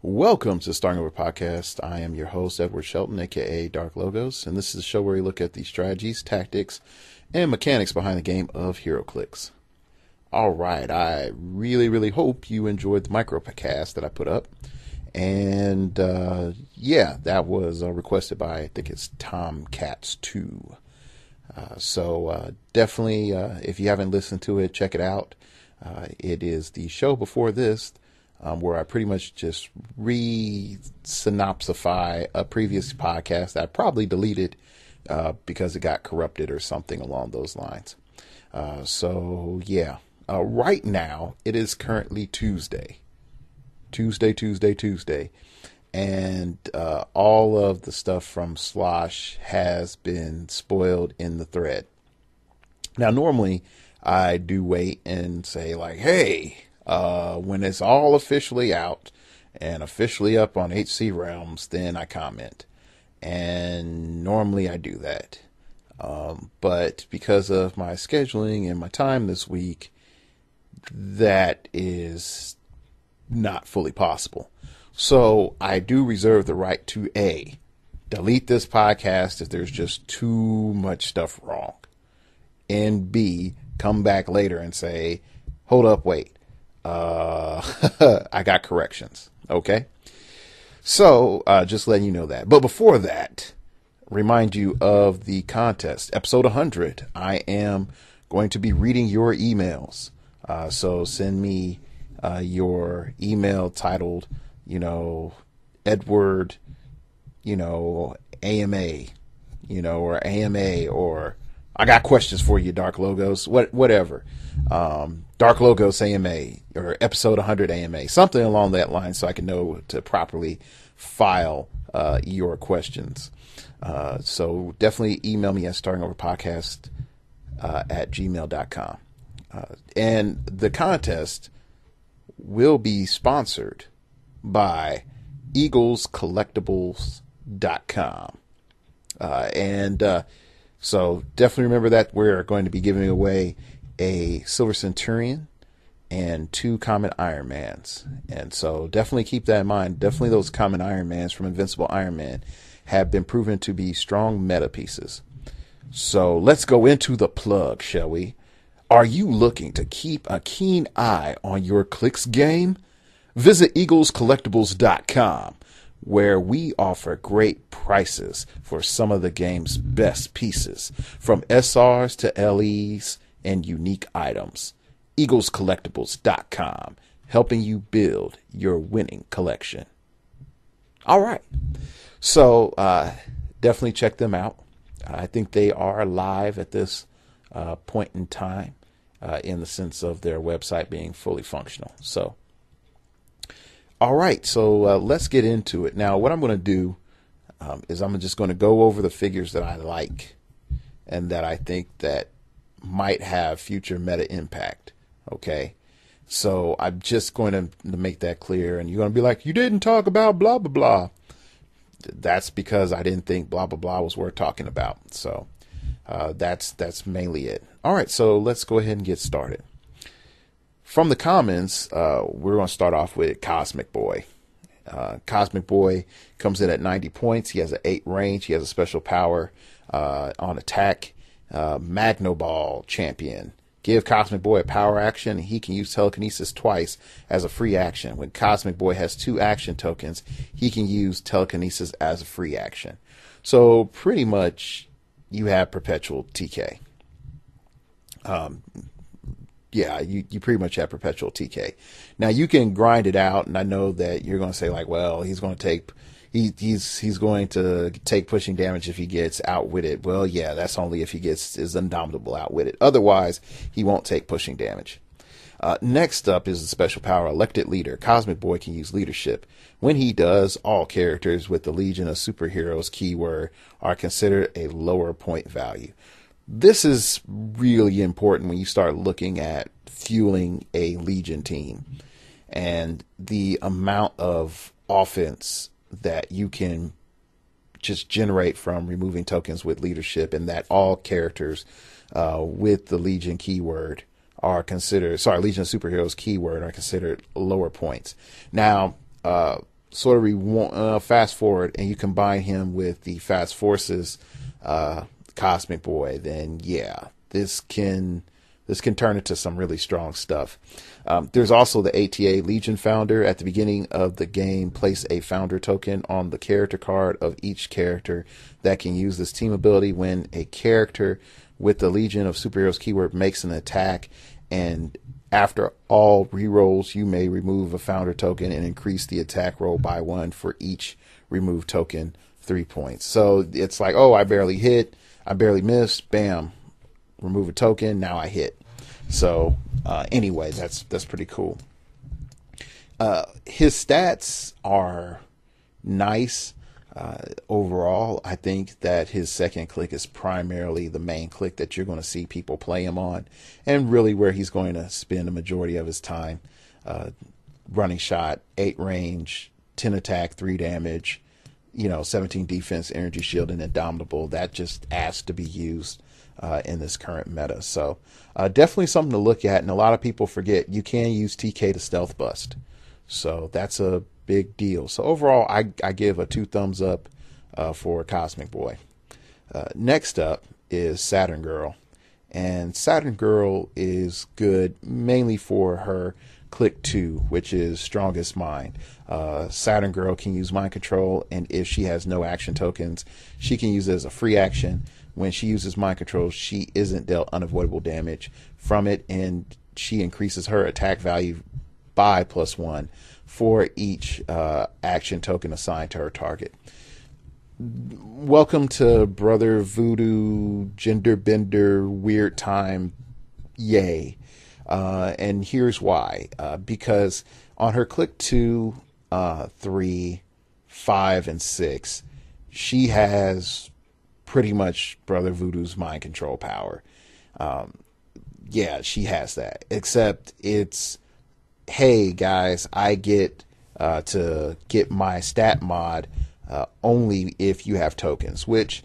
Welcome to Starting Over Podcast. I am your host, Edward Shelton, aka Dark Logos, and this is a show where we look at the strategies, tactics, and mechanics behind the game of heroclix. All right, I really hope you enjoyed the micropodcast that I put up, and that was requested by, I think it's Tomcats2. So definitely, if you haven't listened to it, check it out. It is the show before this, where I pretty much just re-synopsify a previous podcast that I probably deleted because it got corrupted or something along those lines. Right now it is currently Tuesday, and all of the stuff from SLOSH has been spoiled in the thread. Now, normally I do wait and say like, hey, when it's all officially out and officially up on HC Realms, then I comment. And normally I do that. But because of my scheduling and my time this week, that is not fully possible. So I do reserve the right to A, delete this podcast if there's just too much stuff wrong. And B, come back later and say, hold up, wait. I got corrections. Okay. So, just letting you know that. But before that, remind you of the contest. Episode 100. I am going to be reading your emails. So send me, your email titled, Edward, AMA, or AMA, or I got questions for you, Dark Logos, whatever. Dark Logos AMA or episode 100 AMA, something along that line, so I can know to properly file your questions. So definitely email me at startingoverpodcast at gmail.com. And the contest will be sponsored by eaglescollectibles.com. So definitely remember that we're going to be giving away a Silver Centurion and 2 Common Iron Mans. And so definitely keep that in mind. Definitely those Common Iron Mans from Invincible Iron Man have been proven to be strong meta pieces. So let's go into the plug, shall we? Are you looking to keep a keen eye on your clicks game? Visit eaglescollectibles.com, where we offer great prices for some of the game's best pieces, from SRs to LEs and unique items. eaglescollectibles.com, helping you build your winning collection. All right. So definitely check them out. I think they are live at this point in time, in the sense of their website being fully functional. So, all right. So let's get into it. Now, what I'm going to do is I'm just going to go over the figures that I like and that I think that might have future meta impact. Okay. So I'm just going to make that clear, and you're going to be like, you didn't talk about blah, blah, blah. That's because I didn't think blah, blah, blah was worth talking about. So that's mainly it. All right. So let's go ahead and get started. From the commons, we're going to start off with Cosmic Boy. Cosmic Boy comes in at 90 points. He has an 8 range. He has a special power on attack. Magno Ball champion. Give Cosmic Boy a power action. He can use telekinesis twice as a free action. When Cosmic Boy has 2 action tokens, he can use telekinesis as a free action. So pretty much you have perpetual TK. You pretty much have perpetual TK. Now you can grind it out, and I know that you're going to say like, well, he's going to take pushing damage if he gets outwitted. Well, yeah, that's only if he is indomitable outwitted. Otherwise, he won't take pushing damage. Next up is the special power Elected Leader. Cosmic Boy can use leadership. When he does, all characters with the Legion of Superheroes keyword are considered a lower point value. This is really important when you start looking at fueling a Legion team and the amount of offense that you can just generate from removing tokens with leadership, and that all characters with the Legion keyword are considered, Legion of Superheroes keyword are considered lower points. Now, sort of fast forward and you combine him with the Fast Forces Cosmic Boy, then yeah, this can turn into some really strong stuff. There's also the ATA Legion Founder. At the beginning of the game, place a Founder token on the character card of each character that can use this team ability. When a character with the Legion of Superheroes keyword makes an attack, and after all rerolls, you may remove a Founder token and increase the attack roll by 1 for each removed token, 3 points. So it's like, oh, I barely hit, I barely missed, bam, remove a token, now I hit. So anyway, that's pretty cool. His stats are nice. Overall, I think that his second click is primarily the main click that you're going to see people play him on, and really where he's going to spend the majority of his time. Running shot, 8 range, 10 attack, 3 damage, 17 defense, energy shield, and indomitable. That just has to be used in this current meta. So definitely something to look at. And a lot of people forget you can use TK to stealth bust. So that's a big deal. So overall, I give a 2 thumbs up for Cosmic Boy. Next up is Saturn Girl. And Saturn Girl is good mainly for her click 2, which is Strongest Mind. Saturn Girl can use mind control, and if she has no action tokens, she can use it as a free action. When she uses mind control, she isn't dealt unavoidable damage from it, and she increases her attack value by +1 for each action token assigned to her target. Welcome to Brother Voodoo Gender Bender Weird Time. Yay. And here's why. Because on her click 2, 3, 5, and 6, she has pretty much Brother Voodoo's mind control power. Yeah, she has that. Except it's, hey guys, I get to get my stat mod only if you have tokens, which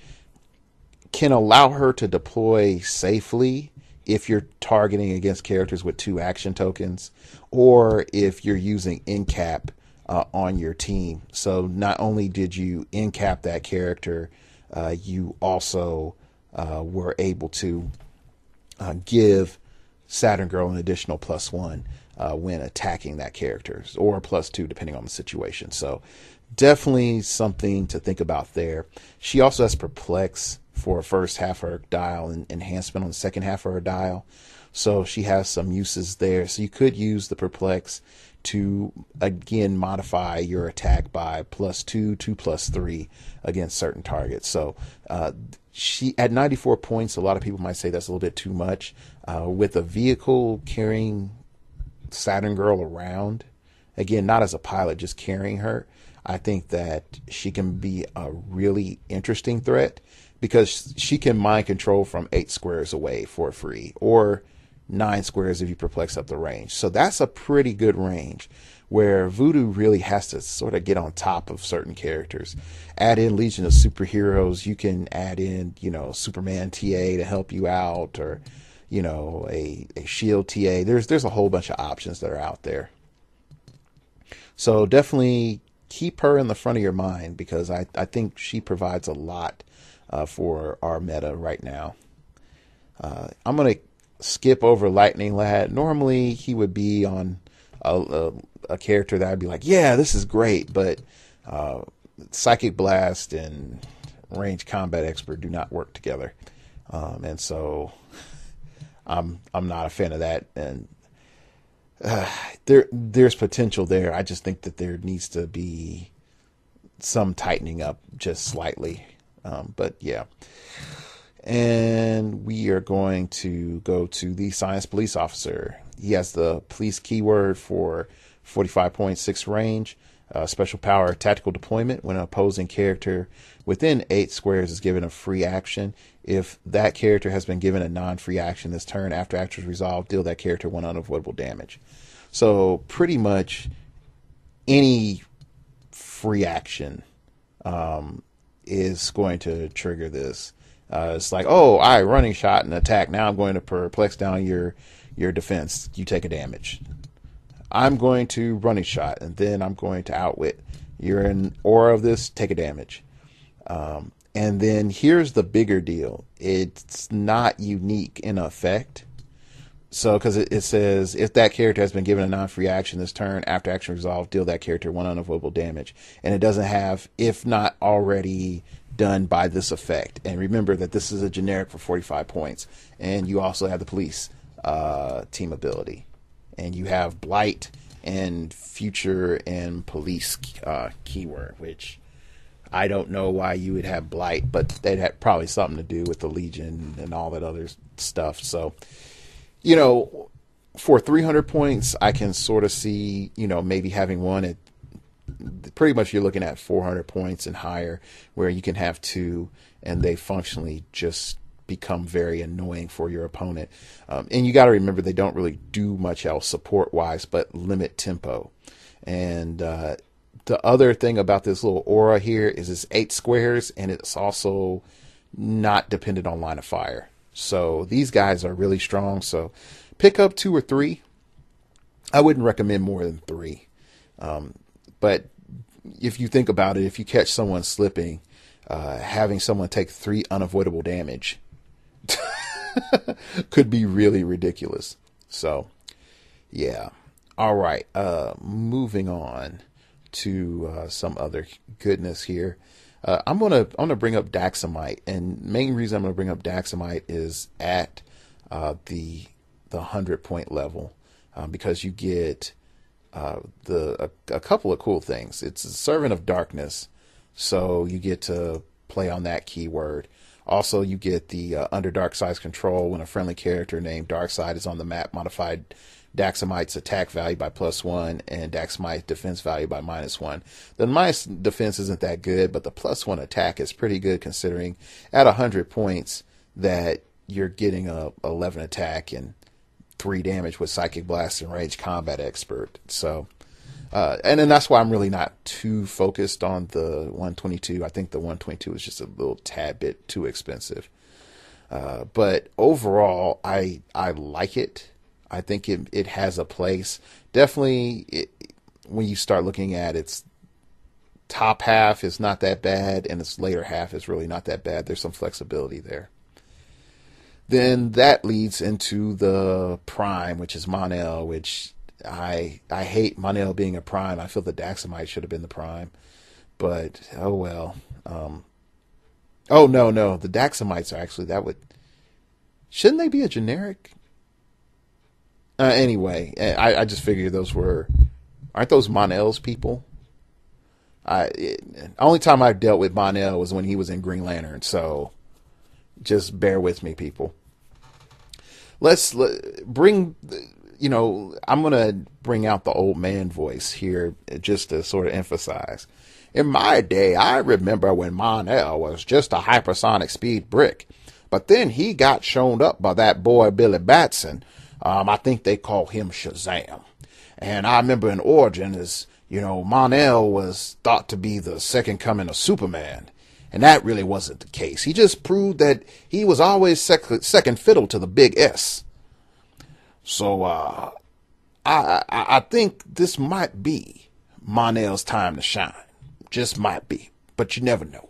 can allow her to deploy safely if you're targeting against characters with 2 action tokens, or if you're using in-cap on your team. So not only did you in-cap that character, you also were able to give Saturn Girl an additional +1 when attacking that character, or +2 depending on the situation. So definitely something to think about there. She also has Perplex for the first half of her dial and enhancement on the second half of her dial. So she has some uses there. So you could use the Perplex to, again, modify your attack by +2, 2 +3 against certain targets. So she, at 94 points, a lot of people might say that's a little bit too much. With a vehicle carrying Saturn Girl around, again, not as a pilot, just carrying her, I think that she can be a really interesting threat, because she can mind control from 8 squares away for free, or 9 squares if you perplex up the range. So that's a pretty good range, where Voodoo really has to sort of get on top of certain characters. Add in Legion of Superheroes. You can add in, Superman TA to help you out, or, a Shield TA. There's a whole bunch of options that are out there. So definitely keep her in the front of your mind, because I think she provides a lot for our meta right now. I'm going to skip over Lightning Lad. Normally he would be on a character that I'd be like, yeah, this is great, but Psychic Blast and Range Combat Expert do not work together, and so I'm not a fan of that. And there's potential there. I just think that there needs to be some tightening up just slightly. But yeah. And we are going to go to the Science Police Officer. He has the police keyword for 45.6 range, special power, tactical deployment. When an opposing character within 8 squares is given a free action, if that character has been given a non-free action this turn, after action is resolved, deal that character 1 unavoidable damage. So pretty much any free action is going to trigger this. It's like, oh, I running shot and attack. Now I'm going to perplex down your defense. You take a damage. I'm going to running shot, and then I'm going to outwit. You're an aura of this, take a damage. And then here's the bigger deal. It's not unique in effect. So, because it says, if that character has been given a non-free action this turn, after action resolved, deal that character 1 unavoidable damage. And it doesn't have, if not already done by this effect. And remember that this is a generic for 45 points. And you also have the police team ability. And you have blight and future and police keyword, which I don't know why you would have blight, but they'd have probably something to do with the Legion and all that other stuff. So, you know, for 300 points, I can sort of see, you know, maybe having one at pretty much you're looking at 400 points and higher, where you can have 2 and they functionally just become very annoying for your opponent. And you got to remember, they don't really do much else support wise, but limit tempo. And the other thing about this little aura here is it's 8 squares, and it's also not dependent on line of fire. So these guys are really strong. So pick up 2 or 3. I wouldn't recommend more than 3. But if you think about it, if you catch someone slipping, having someone take 3 unavoidable damage could be really ridiculous. So yeah. All right. Moving on to some other goodness here. I'm gonna bring up Daxamite, and main reason I'm gonna bring up Daxamite is at the 100-point level, because you get a couple of cool things. It's a servant of darkness, so you get to play on that keyword. Also, you get the under Darkside's control when a friendly character named Darkside is on the map. Modified Daxamite's attack value by +1 and Daxamite's defense value by -1. The minus defense isn't that good, but the +1 attack is pretty good, considering at 100 points that you're getting a 11 attack and 3 damage with Psychic Blast and Range Combat Expert. So, and then that's why I'm really not too focused on the 122. I think the 122 is just a little tad bit too expensive. But overall, I like it. I think it has a place. Definitely, when you start looking at its top half, is not that bad, and its later half is really not that bad. There's some flexibility there. Then that leads into the Prime, which is Mon-El, which I hate Mon-El being a Prime. I feel the Daxamite should have been the Prime, but oh well. Oh no, the Daxamites are actually, shouldn't they be a generic? Anyway, I just figured aren't those Mon-El's people? Only time I dealt with Mon-El was when he was in Green Lantern, so just bear with me, people. Let's bring, I'm going to bring out the old man voice here just to sort of emphasize. In my day, I remember when Mon-El was just a hypersonic speed brick, but then he got shown up by that boy Billy Batson. I think they call him Shazam. And I remember in Origin Mon-El was thought to be the second coming of Superman. And that really wasn't the case. He just proved that he was always second fiddle to the big S. So I think this might be Mon-El's time to shine. Just might be. But you never know.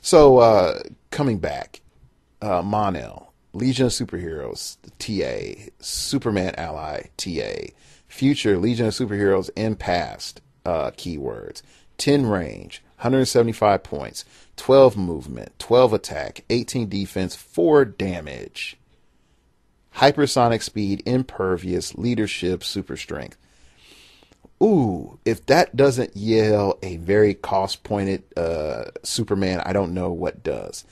So coming back, Mon-El. Legion of Superheroes, TA, Superman Ally, TA, Future, Legion of Superheroes, and Past, keywords, 10 range, 175 points, 12 movement, 12 attack, 18 defense, 4 damage, hypersonic speed, impervious, leadership, super strength. Ooh, if that doesn't yell a very cost-pointed Superman, I don't know what does.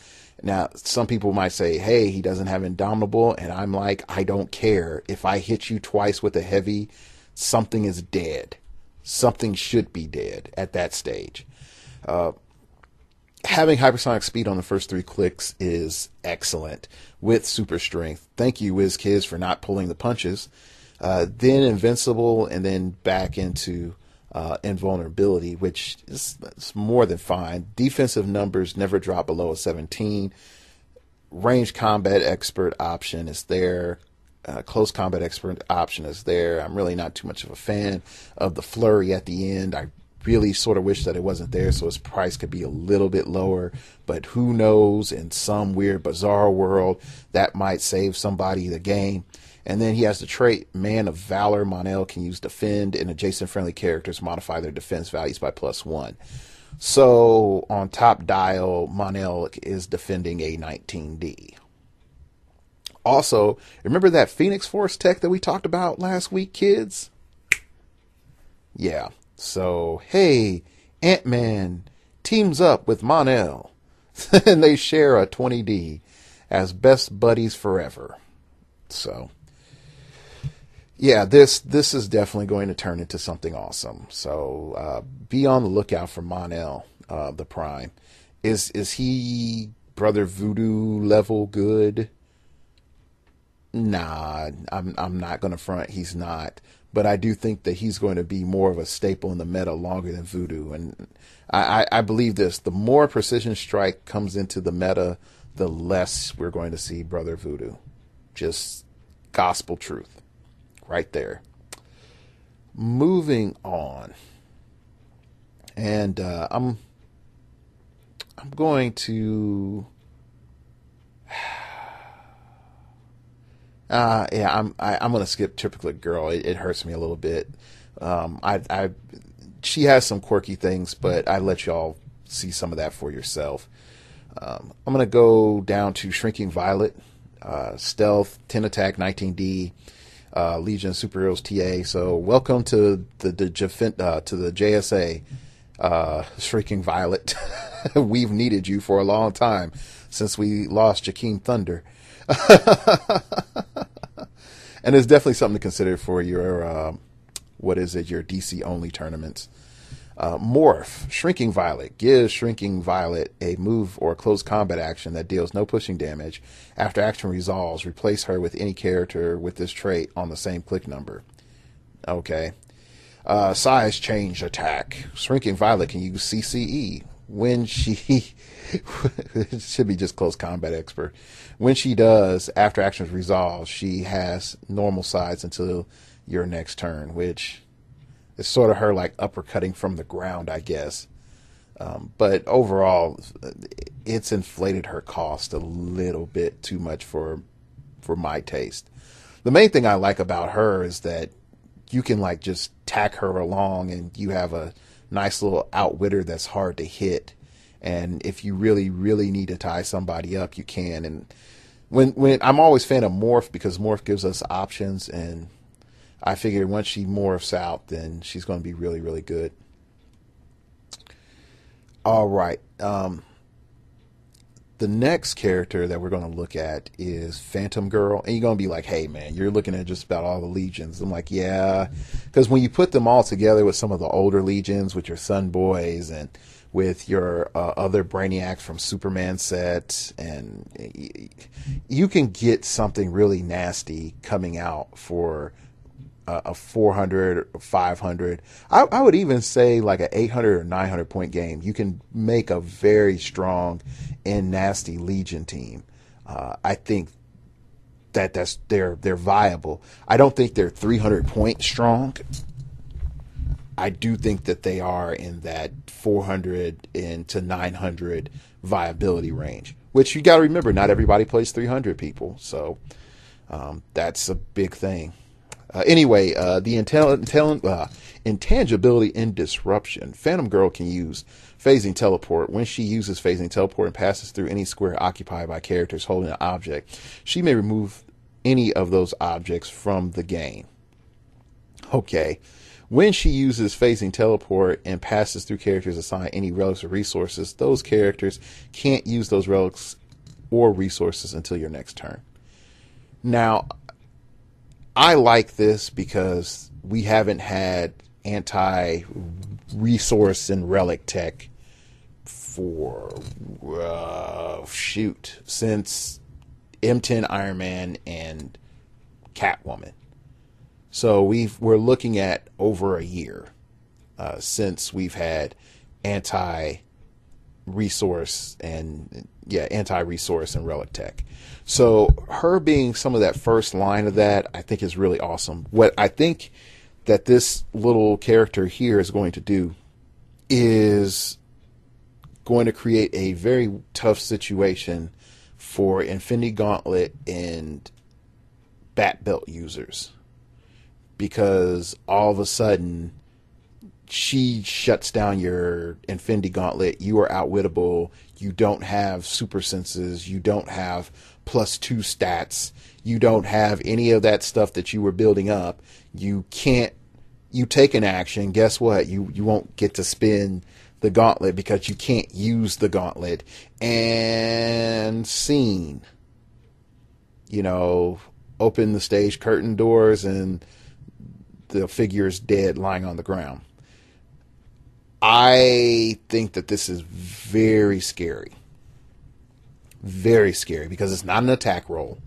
Now, some people might say, hey, he doesn't have Indomitable, and I'm like, I don't care. If I hit you twice with a heavy, something is dead. Something should be dead at that stage. Having hypersonic speed on the first 3 clicks is excellent with super strength. Thank you, WizKids, for not pulling the punches. Then invincible, and then back into invulnerability, which is more than fine. Defensive numbers never drop below a 17. Range combat expert option is there. Close combat expert option is there. I'm really not too much of a fan of the flurry at the end. I really sort of wish that it wasn't there so his price could be a little bit lower. But who knows, in some weird, bizarre world, that might save somebody the game. And then he has the trait Man of Valor. Monel can use defend, and adjacent friendly characters modify their defense values by +1. So on top dial, Monel is defending a 19D. Also, remember that Phoenix Force tech that we talked about last week, kids? Yeah. So, hey, Ant-Man teams up with Monel, and they share a 20D as best buddies forever. So, yeah, this is definitely going to turn into something awesome. So, be on the lookout for Monel, the Prime. Is he Brother Voodoo level good? Nah, I'm not going to front. He's not. But I do think that he's going to be more of a staple in the meta longer than Voodoo. And I believe this. The more Precision Strike comes into the meta, the less we're going to see Brother Voodoo. Just gospel truth. Right there. Moving on. And I'm going to... I'm going to skip Typical Girl. It hurts me a little bit. She has some quirky things, but I let y'all see some of that for yourself. I'm going to go down to Shrinking Violet, Stealth, 10 Attack, 19D, Legion of Superheroes TA. So welcome to the JSA, Shrinking Violet. We've needed you for a long time since we lost Jakeem Thunder. And it's definitely something to consider for your your DC only tournaments. Morph, Shrinking Violet. Gives Shrinking Violet a move or close combat action that deals no pushing damage. After action resolves, replace her with any character with this trait on the same click number. Okay. Size change attack. Shrinking Violet can use CCE when she... it should be just close combat expert. When she does, after actions resolve, she has normal size until your next turn, which is sort of her like uppercutting from the ground, I guess. But overall, it's inflated her cost a little bit too much for my taste. The main thing I like about her is that you can like just tack her along and you have a nice little outwitter that's hard to hit. And if you really, really need to tie somebody up, you can. And when I'm always a fan of Morph because Morph gives us options. And I figure once she morphs out, then she's going to be really, really good. All right. The next character that we're going to look at is Phantom Girl. And you're going to be like, hey, man, you're looking at just about all the Legions. I'm like, yeah. Because when you put them all together with some of the older Legions, with your Sun Boys and with your other Brainiacs from Superman sets, and you can get something really nasty coming out for a 400 or 500. I would even say like an 800 or 900 point game. You can make a very strong and nasty Legion team. I think they're viable. I don't think they're 300 point strong. I do think that they are in that 400 to 900 viability range, which you got to remember, not everybody plays 300 people. So that's a big thing. Anyway, the intangibility and disruption. Phantom Girl can use phasing teleport. When she uses phasing teleport and passes through any square occupied by characters holding an object, she may remove any of those objects from the game. Okay. When she uses phasing teleport and passes through characters assigned any relics or resources, those characters can't use those relics or resources until your next turn. Now, I like this because we haven't had anti-resource and relic tech for, since M10 Iron Man and Catwoman. So we're looking at over a year since we've had anti-resource and relic tech. So her being some of that first line of that, I think is really awesome. What I think that this little character here is going to do is going to create a very tough situation for Infinity Gauntlet and Bat Belt users, because all of a sudden she shuts down your Infinity Gauntlet. You are outwittable. You don't have super senses. You don't have +2 stats. You don't have any of that stuff that you were building up. You can't, you take an action. Guess what? You won't get to spin the gauntlet because you can't use the gauntlet. And scene. You know, open the stage curtain doors and the figure is dead lying on the ground. I think that this is very scary. Very scary, because it's not an attack roll.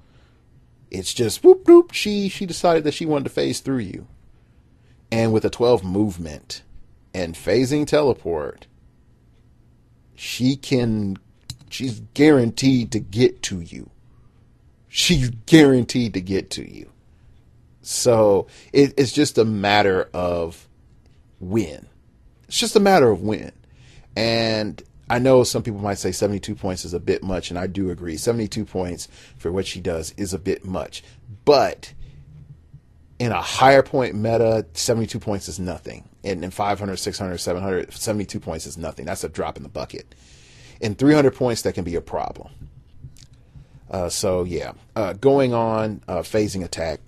It's just whoop whoop. She decided that she wanted to phase through you. And with a 12 movement and phasing teleport, she's guaranteed to get to you. She's guaranteed to get to you. So it's just a matter of when. It's just a matter of when. And I know some people might say 72 points is a bit much, and I do agree. 72 points for what she does is a bit much. But in a higher point meta, 72 points is nothing. And in 500, 600, 700, 72 points is nothing. That's a drop in the bucket. In 300 points, that can be a problem. So, yeah. Going on, phasing attack.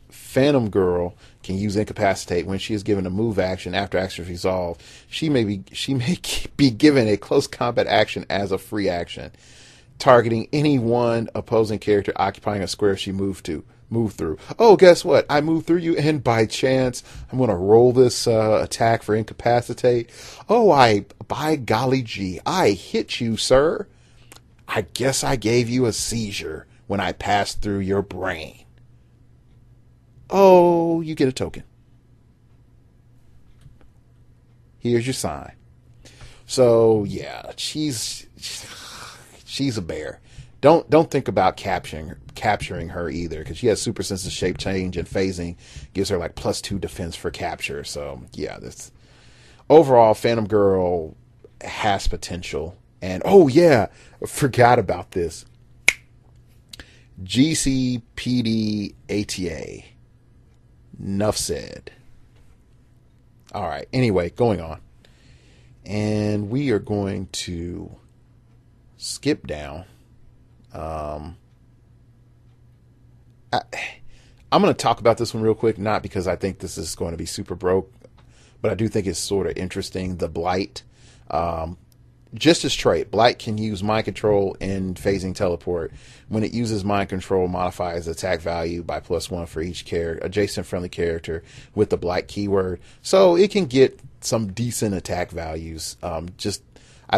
Phantom Girl can use Incapacitate when she is given a move action after action resolved. She may be given a close combat action as a free action, targeting any one opposing character occupying a square she moved through. Oh, guess what? I moved through you, and by chance, I'm going to roll this attack for Incapacitate. Oh, by golly gee, I hit you, sir. I guess I gave you a seizure when I passed through your brain. Oh, you get a token. Here's your sign. So yeah, she's a bear. Don't think about capturing her either, because she has super sensitive shape change, and phasing gives her like +2 defense for capture. So yeah, this overall Phantom Girl has potential. And oh yeah, forgot about this. GCPD ATA. Enough said. All right. Anyway, going on. And we are going to skip down. I'm going to talk about this one real quick, not because I think this is going to be super broke, but I do think it's sort of interesting. The Blight. Just as trait, Blight can use Mind Control and Phasing Teleport. When it uses Mind Control, modifies attack value by +1 for each adjacent friendly character with the Blight keyword. So it can get some decent attack values. I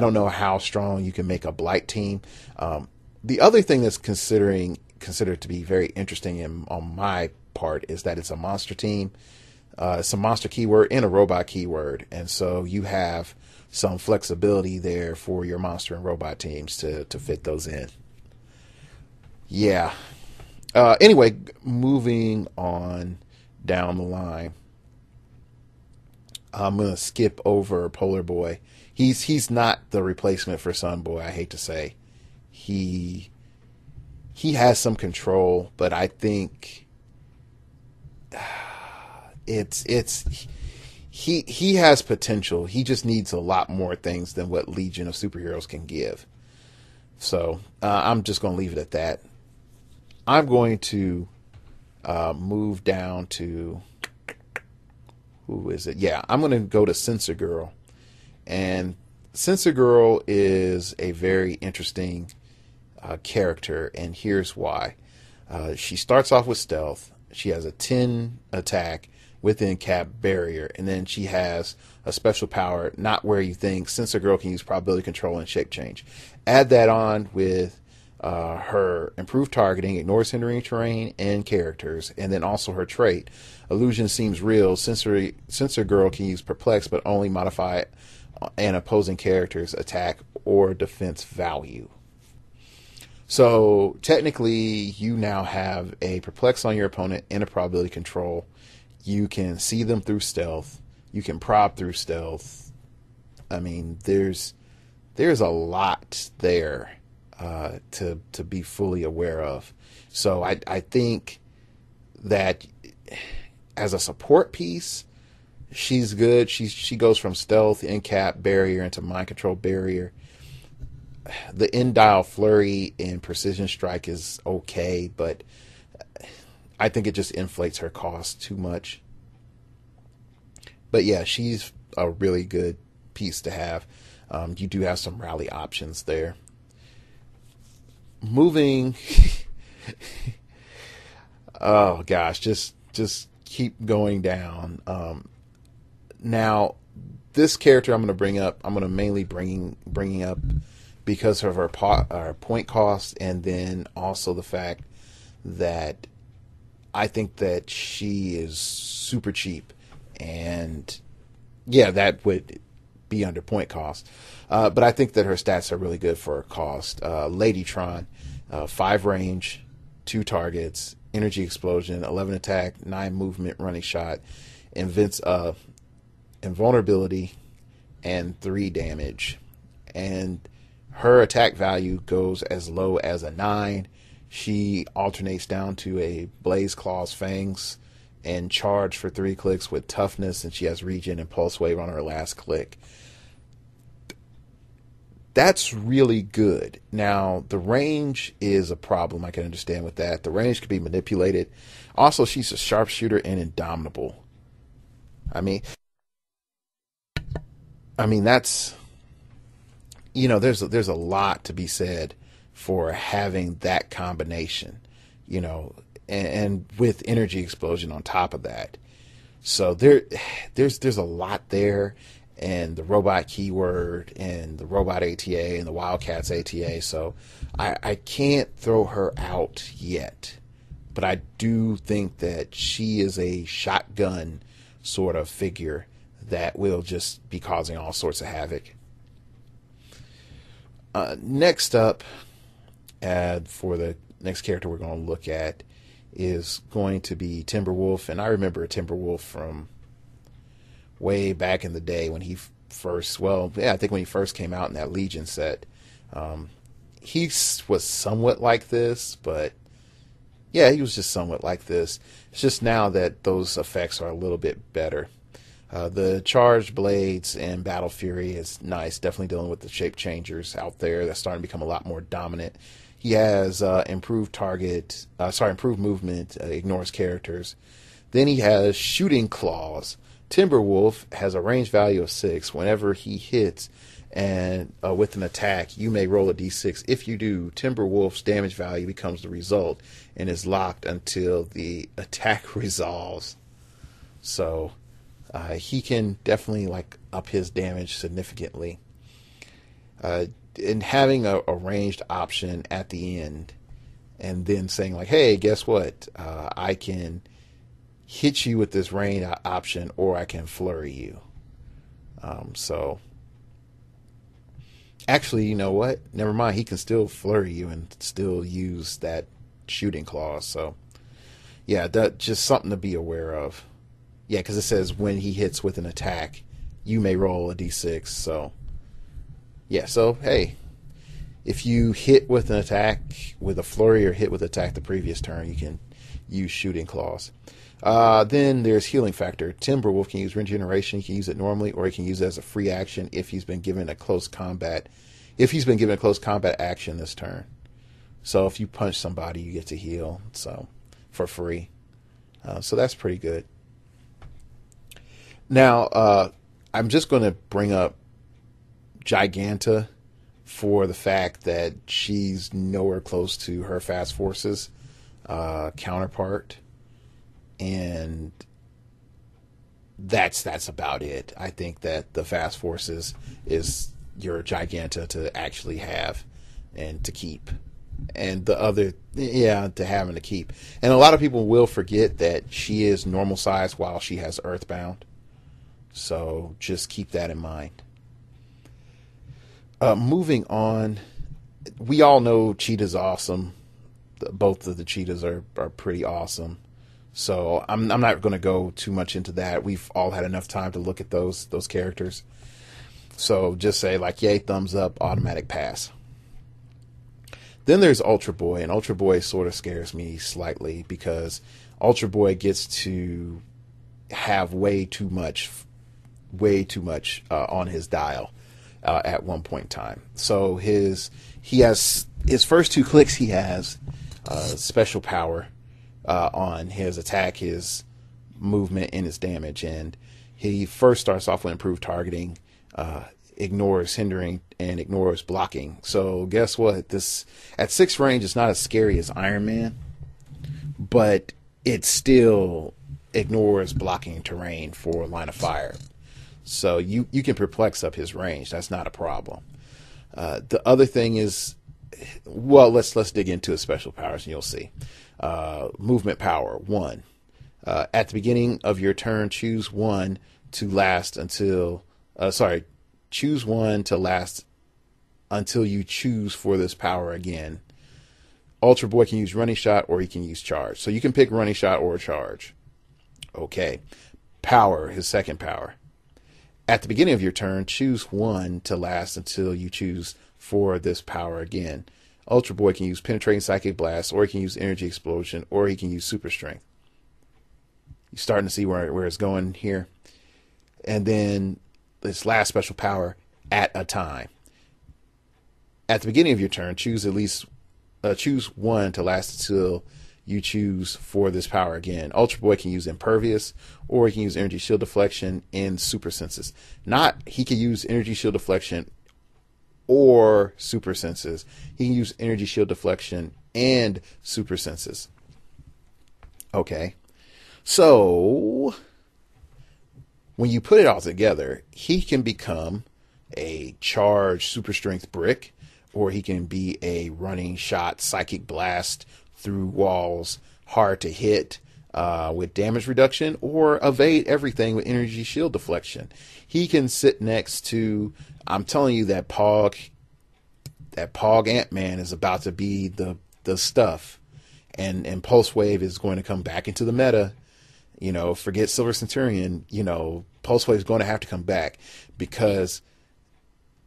don't know how strong you can make a Blight team. The other thing that's considered to be very interesting on my part is that it's a monster team. It's a monster keyword and a robot keyword. And so you have some flexibility there for your monster and robot teams to fit those in. Yeah. Anyway, moving on down the line. I'm going to skip over Polar Boy. He's not the replacement for Sun Boy, I hate to say. He has some control, but I think he has potential. He just needs a lot more things than what Legion of Superheroes can give. So I'm just going to leave it at that. I'm going to move down to, who is it? Yeah, I'm going to go to Sensor Girl. And Sensor Girl is a very interesting character, and here's why. She starts off with stealth. She has a 10 attack within cap barrier, and then she has a special power, not where you think. Sensor Girl can use probability control and shape change. Add that on with her improved targeting, ignores hindering terrain and characters, and then also her trait, illusion seems real. Sensor Girl can use perplex, but only modify an opposing character's attack or defense value. So technically, you now have a perplex on your opponent and a probability control. You can see them through stealth. You can prob through stealth. I mean, there's a lot there to be fully aware of. So I think that as a support piece, she's good. She goes from stealth, in-cap, barrier into mind control, barrier. The in-dial flurry and precision strike is okay, but I think it just inflates her cost too much. But yeah, she's a really good piece to have. You do have some rally options there. Moving, oh gosh, just keep going down. Now, this character I'm going to bring up, I'm going to mainly bringing up because of her point cost, and then also the fact that I think that she is super cheap, and yeah, that would be under point cost. But I think that her stats are really good for her cost. Ladytron, 5 range, 2 targets, energy explosion, 11 attack, 9 movement, running shot, invulnerability, and 3 damage. And her attack value goes as low as a 9. She alternates down to a Blaze Claw's Fangs and charge for 3 clicks with toughness, and she has regen and pulse wave on her last click. That's really good. Now, the range is a problem. I can understand with that. The range could be manipulated. Also, she's a sharpshooter and indomitable. I mean that's, there's a lot to be said for having that combination, and with energy explosion on top of that. So there's a lot there, and the robot keyword and the robot ATA and the Wildcats ATA. So I can't throw her out yet, but I do think that she is a shotgun sort of figure that will just be causing all sorts of havoc. Next up, for the next character we're going to look at is going to be Timberwolf. And I remember Timberwolf from way back in the day when he first, I think when he first came out in that Legion set. He was somewhat like this, but yeah, he was just somewhat like this. It's just now that those effects are a little bit better. The charged blades and Battle Fury is nice. Definitely dealing with the shape changers out there. That's starting to become a lot more dominant. He has improved movement, ignores characters. Then he has shooting claws. Timberwolf has a range value of 6. Whenever he hits and with an attack, you may roll a d6. If you do, Timberwolf's damage value becomes the result and is locked until the attack resolves. So he can definitely up his damage significantly. And having a ranged option at the end, and then saying hey, guess what? I can hit you with this ranged option, or I can flurry you. So actually, you know what? Never mind. He can still flurry you and still use that shooting clause. So yeah, that's just something to be aware of. Yeah, because it says when he hits with an attack, you may roll a d6. So, yeah, so, hey, if you hit with an attack with a flurry or hit with attack the previous turn, you can use shooting claws. Then there's healing factor. Timberwolf can use regeneration. He can use it normally, or he can use it as a free action if he's been given a close combat. If he's been given a close combat action this turn. So if you punch somebody, you get to heal. So for free. So that's pretty good. Now, I'm just going to bring up Giganta for the fact that she's nowhere close to her Fast Forces counterpart, and that's about it. I think that the Fast Forces is your Giganta to actually have and to keep, and the other, to have and to keep. And a lot of people will forget that she is normal size while she has Earthbound. So just keep that in mind. Moving on, we all know Cheetah's awesome. Both of the Cheetahs are pretty awesome. So I'm not going to go too much into that. We've all had enough time to look at those characters. So just say like, yay, thumbs up, automatic pass. Then there's Ultra Boy, and Ultra Boy sort of scares me slightly because Ultra Boy gets to have way too much on his dial at one point in time. So he has his first 2 clicks. He has special power on his attack, his movement, and his damage. And he first starts off with improved targeting, ignores hindering, and ignores blocking. So guess what? This at 6 range is not as scary as Iron Man, but it still ignores blocking terrain for line of fire. So you can perplex up his range. That's not a problem. The other thing is, well, let's dig into his special powers and you'll see. Movement power 1. At the beginning of your turn, choose one to last until choose one to last until you choose for this power again. Ultra Boy can use running shot or he can use charge. So you can pick running shot or charge. Okay. Power, his second power. At the beginning of your turn, choose one to last until you choose for this power again. Ultra Boy can use penetrating psychic blast, or he can use energy explosion, or he can use super strength. You're starting to see where it's going here. And then this last special power, at a time. At the beginning of your turn, choose one to last until you choose for this power again. Ultra Boy can use impervious, or he can use energy shield deflection and super senses. He can use energy shield deflection or super senses. He can use energy shield deflection and super senses. Okay. So when you put it all together, he can become a charged super strength brick, or he can be a running shot psychic blast through walls, hard to hit with damage reduction, or evade everything with energy shield deflection. He can sit next to, I'm telling you, that Pog Ant-Man is about to be the stuff, and Pulse Wave is going to come back into the meta. You know, forget Silver Centurion. You know, Pulse Wave is going to have to come back, because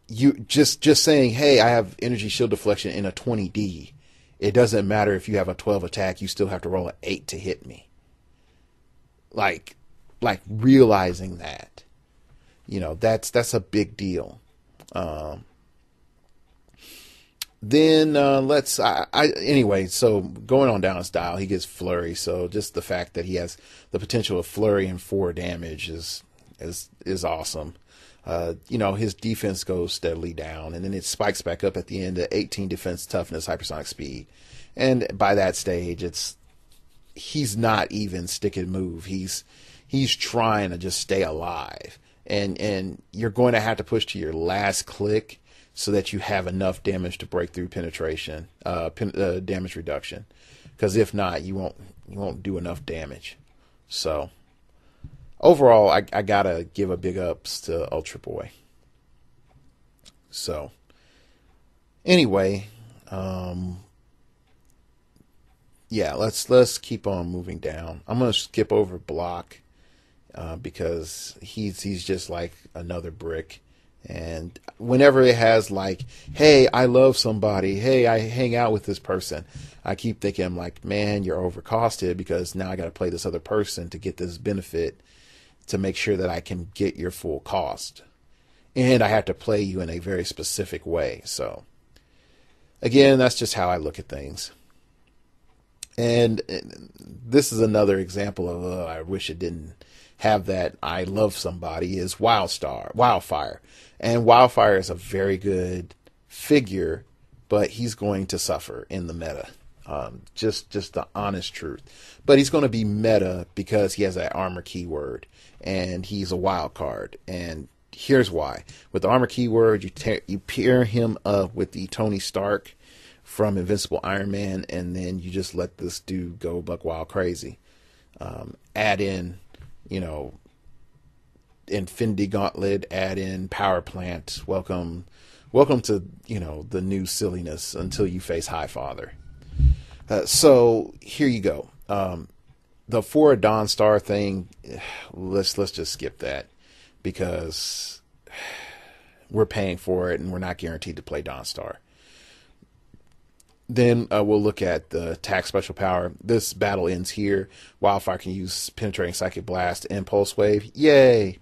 you just saying, hey, I have energy shield deflection in a 20D. It doesn't matter if you have a 12 attack, you still have to roll an 8 to hit me. Like realizing that, you know, that's a big deal. Then anyway, so going on down his dial, he gets flurry. So just the fact that he has the potential of flurry and 4 damage is awesome. You know, his defense goes steadily down, and then it spikes back up at the end at 18 defense, toughness, hypersonic speed. And by that stage, he's not even stick and move. He's trying to just stay alive. And you're going to have to push to your last click so that you have enough damage to break through penetration, damage reduction. Because if not, you won't do enough damage. So overall, I gotta give a big ups to Ultra Boy. So anyway, yeah, let's keep on moving down. I'm gonna skip over Block because he's just like another brick. And whenever it has like, hey, I love somebody, hey, I hang out with this person, I keep thinking, I'm like, man, you're overcosted, because now I got to play this other person to get this benefit, to make sure that I can get your full cost. And I have to play you in a very specific way. So again, that's just how I look at things. And this is another example of I wish it didn't have that I love somebody, is Wildfire. And Wildfire is a very good figure, but he's going to suffer in the meta. Just the honest truth. But he's going to be meta because he has that armor keyword, and he's a wild card. And here's why. With the armor keyword, you pair him up with the Tony Stark from Invincible Iron Man, and then you just let this dude go buck wild crazy. Add in, you know, Infinity Gauntlet, add in Power Plant. Welcome to, you know, the new silliness until you face Highfather. So here you go. The For a Dawn Star thing, let's just skip that, because we're paying for it and we're not guaranteed to play Dawnstar. Then we'll look at the attack special power. This battle ends here. Wildfire can use Penetrating Psychic Blast and Pulse Wave. Yay!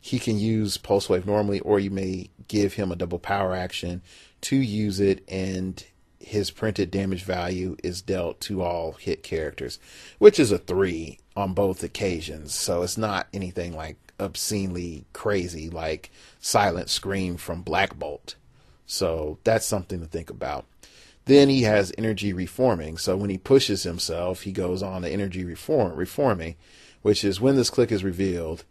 He can use Pulse Wave normally, or you may give him a double power action to use it, and his printed damage value is dealt to all hit characters, which is a 3 on both occasions. So it's not anything like obscenely crazy like Silent Scream from Black Bolt. So that's something to think about. Then he has energy reforming. So when he pushes himself, he goes on to energy reforming, which is when this click is revealed,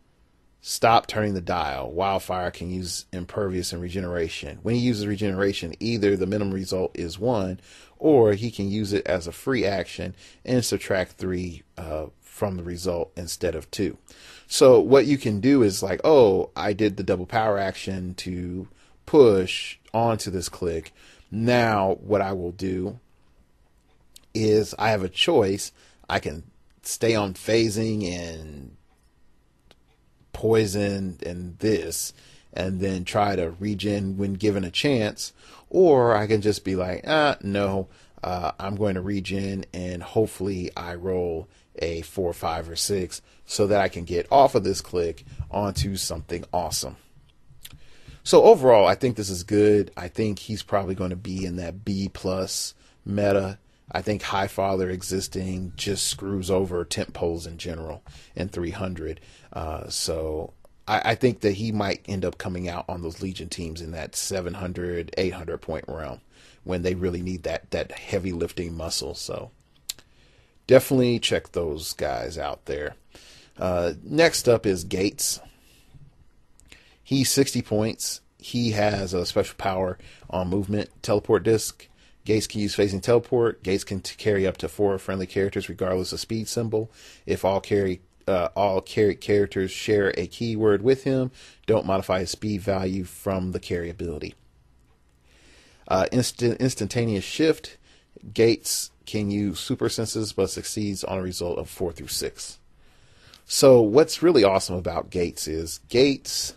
stop turning the dial. Wildfire can use impervious and regeneration. When he uses regeneration, either the minimum result is 1, or he can use it as a free action and subtract 3 from the result instead of 2. So what you can do is like, oh, I did the double power action to push onto this click. Now what I will do is I have a choice. I can stay on phasing and poison and this, and then try to regen when given a chance, or I can just be like, no, I'm going to regen, and hopefully I roll a 4, 5, or 6 so that I can get off of this click onto something awesome. So overall, I think this is good. I think he's probably going to be in that B+ meta. I think Highfather existing just screws over temp poles in general in 300. So I think that he might end up coming out on those Legion teams in that 700, 800 point realm when they really need that heavy lifting muscle. So definitely check those guys out there. Next up is Gates. He's 60 points. He has a special power on movement, teleport disc. Gates can use phasing teleport. Gates can carry up to 4 friendly characters regardless of speed symbol. If all carried characters share a keyword with him, don't modify his speed value from the carry ability. Instantaneous shift. Gates can use super senses but succeeds on a result of 4 through 6. So what's really awesome about Gates is Gates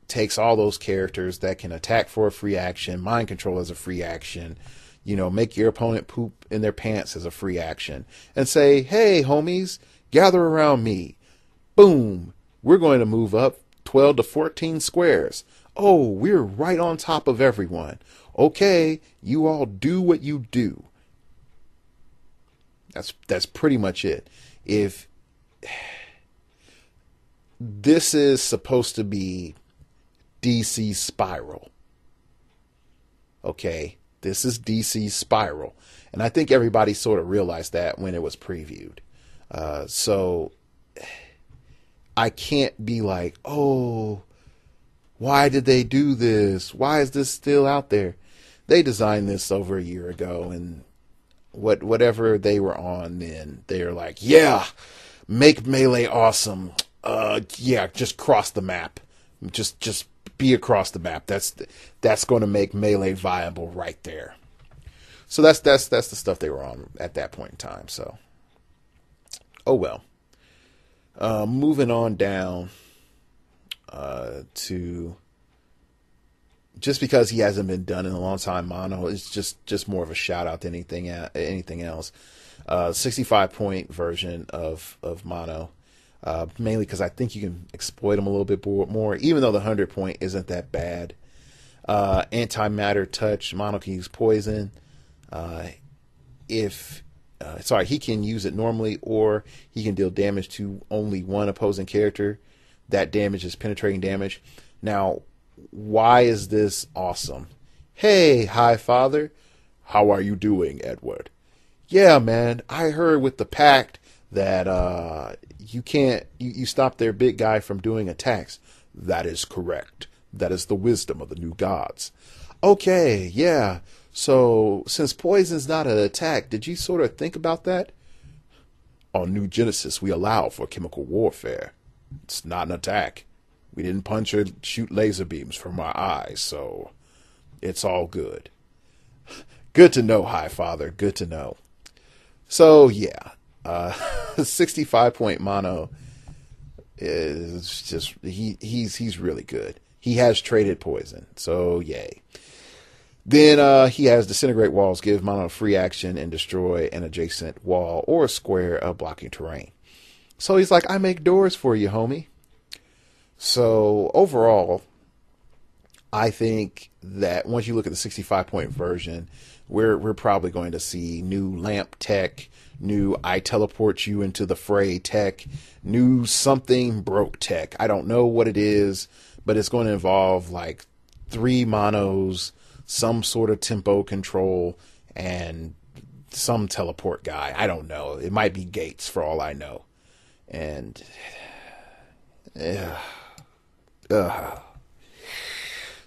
takes all those characters that can attack for a free action, mind control as a free action, make your opponent poop in their pants as a free action, and say, hey, homies, gather around me. Boom. We're going to move up 12 to 14 squares. Oh, we're right on top of everyone. Okay, you all do what you do. That's pretty much it. If this is supposed to be DC Spiral. Okay, this is DC Spiral. And I think everybody sort of realized that when it was previewed. So I can't be like, oh, why did they do this? Why is this still out there? They designed this over a year ago, and whatever they were on then, they're like, yeah, make Melee awesome. Yeah, just cross the map. Just be across the map. That's going to make Melee viable right there. So that's the stuff they were on at that point in time. So, oh well. Moving on down to, just because he hasn't been done in a long time, Mono is just more of a shout out than anything else. 65 point version of Mono. Mainly because I think you can exploit him a little bit more, even though the 100 point isn't that bad. Antimatter touch. Mono can use poison. He can use it normally, or he can deal damage to only one opposing character. That damage is penetrating damage. Now, why is this awesome? Hey, Highfather. How are you doing, Edward? Yeah, man. I heard with the pact that you stop their big guy from doing attacks. That is correct. That is the wisdom of the new gods. Okay, yeah. So since poison's not an attack, did you sort of think about that? On New Genesis, we allow for chemical warfare. It's not an attack. We didn't punch or shoot laser beams from our eyes, so it's all good. Good to know, Highfather. Good to know. So yeah. 65 point Mono is just he's really good. He has traded poison, so yay. Then he has disintegrate walls, give mono a free action and destroy an adjacent wall or a square of blocking terrain. So he's like, I make doors for you, homie. So overall, I think that once you look at the 65-point version, we're probably going to see new lamp tech, new I teleport you into the fray tech, new something broke tech. I don't know what it is, but it's going to involve like 3 monos, some sort of tempo control, and some teleport guy. I don't know. It might be Gates for all I know. And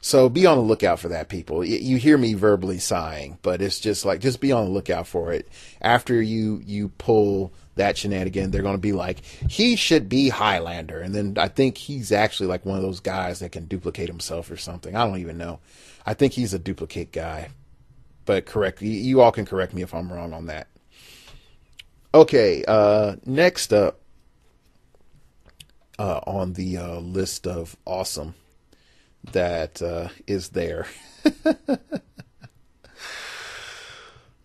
so be on the lookout for that, people. You hear me verbally sighing, but it's just like, just be on the lookout for it. After you pull that shenanigan, they're going to be like, he should be Highlander. And then I think he's actually like one of those guys that can duplicate himself or something. I don't even know. I think he's a duplicate guy. But you all can correct me if I'm wrong on that. Okay, next up on the list of awesome that is there.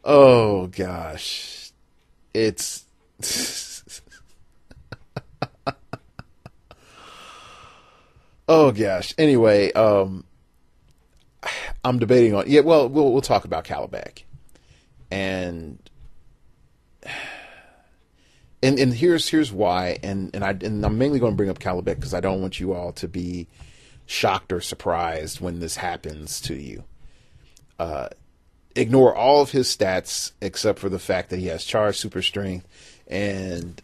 Oh gosh, it's oh gosh. Anyway, I'm debating on, yeah, well, we'll talk about Calabac. And here's why, and I'm mainly going to bring up Calabac because I don't want you all to be shocked or surprised when this happens to you. Ignore all of his stats except for the fact that he has charge, super strength, and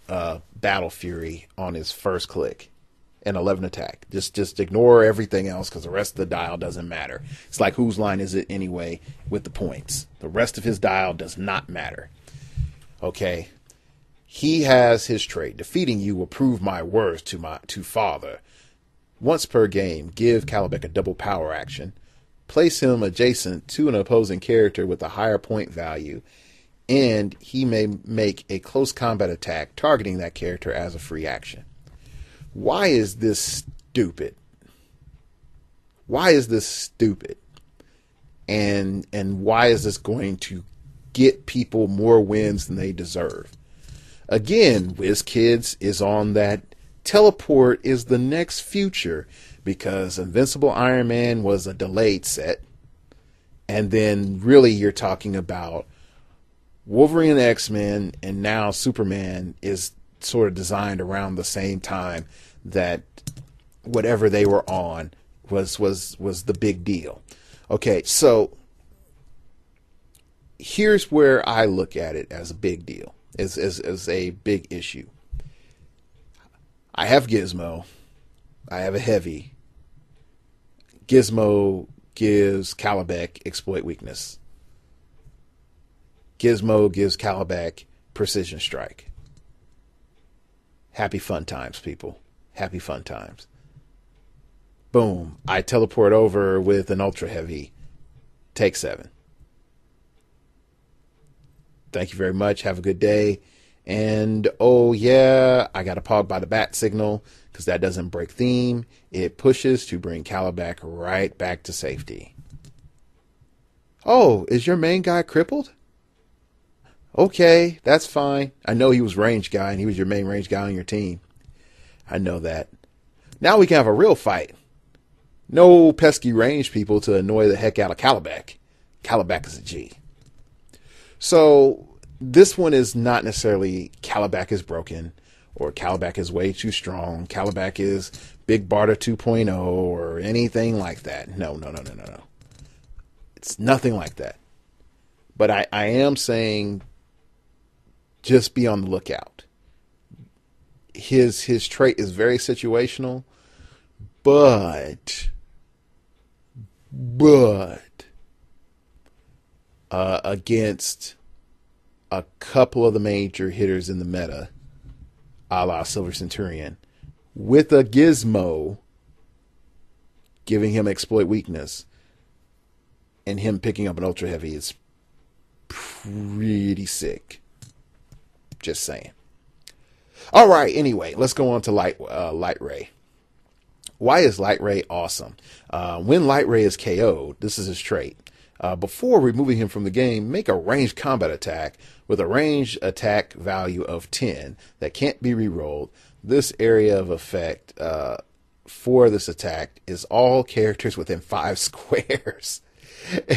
battle fury on his first click, and 11 attack. Just ignore everything else because the rest of the dial doesn't matter. It's like, whose line is it anyway with the points? The rest of his dial does not matter. Okay. He has his trait. Defeating you will prove my worth to father. Once per game, give Calabac a double power action. Place him adjacent to an opposing character with a higher point value, and he may make a close combat attack targeting that character as a free action. Why is this stupid? Why is this stupid? And why is this going to get people more wins than they deserve? Again, WizKids is on that teleport is the next future, because Invincible Iron Man was a delayed set. And then really you're talking about Wolverine and X-Men, and now Superman is sort of designed around the same time that whatever they were on was the big deal. Okay, so here's where I look at it as a big deal, as a big issue. I have Gizmo. I have a heavy. Gizmo gives Calabac exploit weakness. Gizmo gives Calabac precision strike. Happy fun times, people. Happy fun times. Boom. I teleport over with an ultra heavy. Take 7. Thank you very much. Have a good day. And oh yeah, I got a pog by the bat signal because that doesn't break theme. It pushes to bring Calabac right back to safety. Oh, is your main guy crippled? Okay, that's fine. I know he was range guy and he was your main range guy on your team. I know that. Now we can have a real fight. No pesky range people to annoy the heck out of Calabac. Calabac is a G. So this one is not necessarily Calabac is broken or Calabac is way too strong. Calabac is Big Barter 2.0 or anything like that. No. It's nothing like that. But I am saying just be on the lookout. His trait is very situational, but against a couple of the major hitters in the meta, a la Silver Centurion, with a Gizmo giving him exploit weakness and him picking up an ultra heavy is pretty sick. Just saying. All right. Anyway, let's go on to Light Ray. Why is Light Ray awesome? When Light Ray is KO'd, this is his trait. Before removing him from the game, make a ranged combat attack with a ranged attack value of 10 that can't be rerolled. This area of effect for this attack is all characters within 5 squares.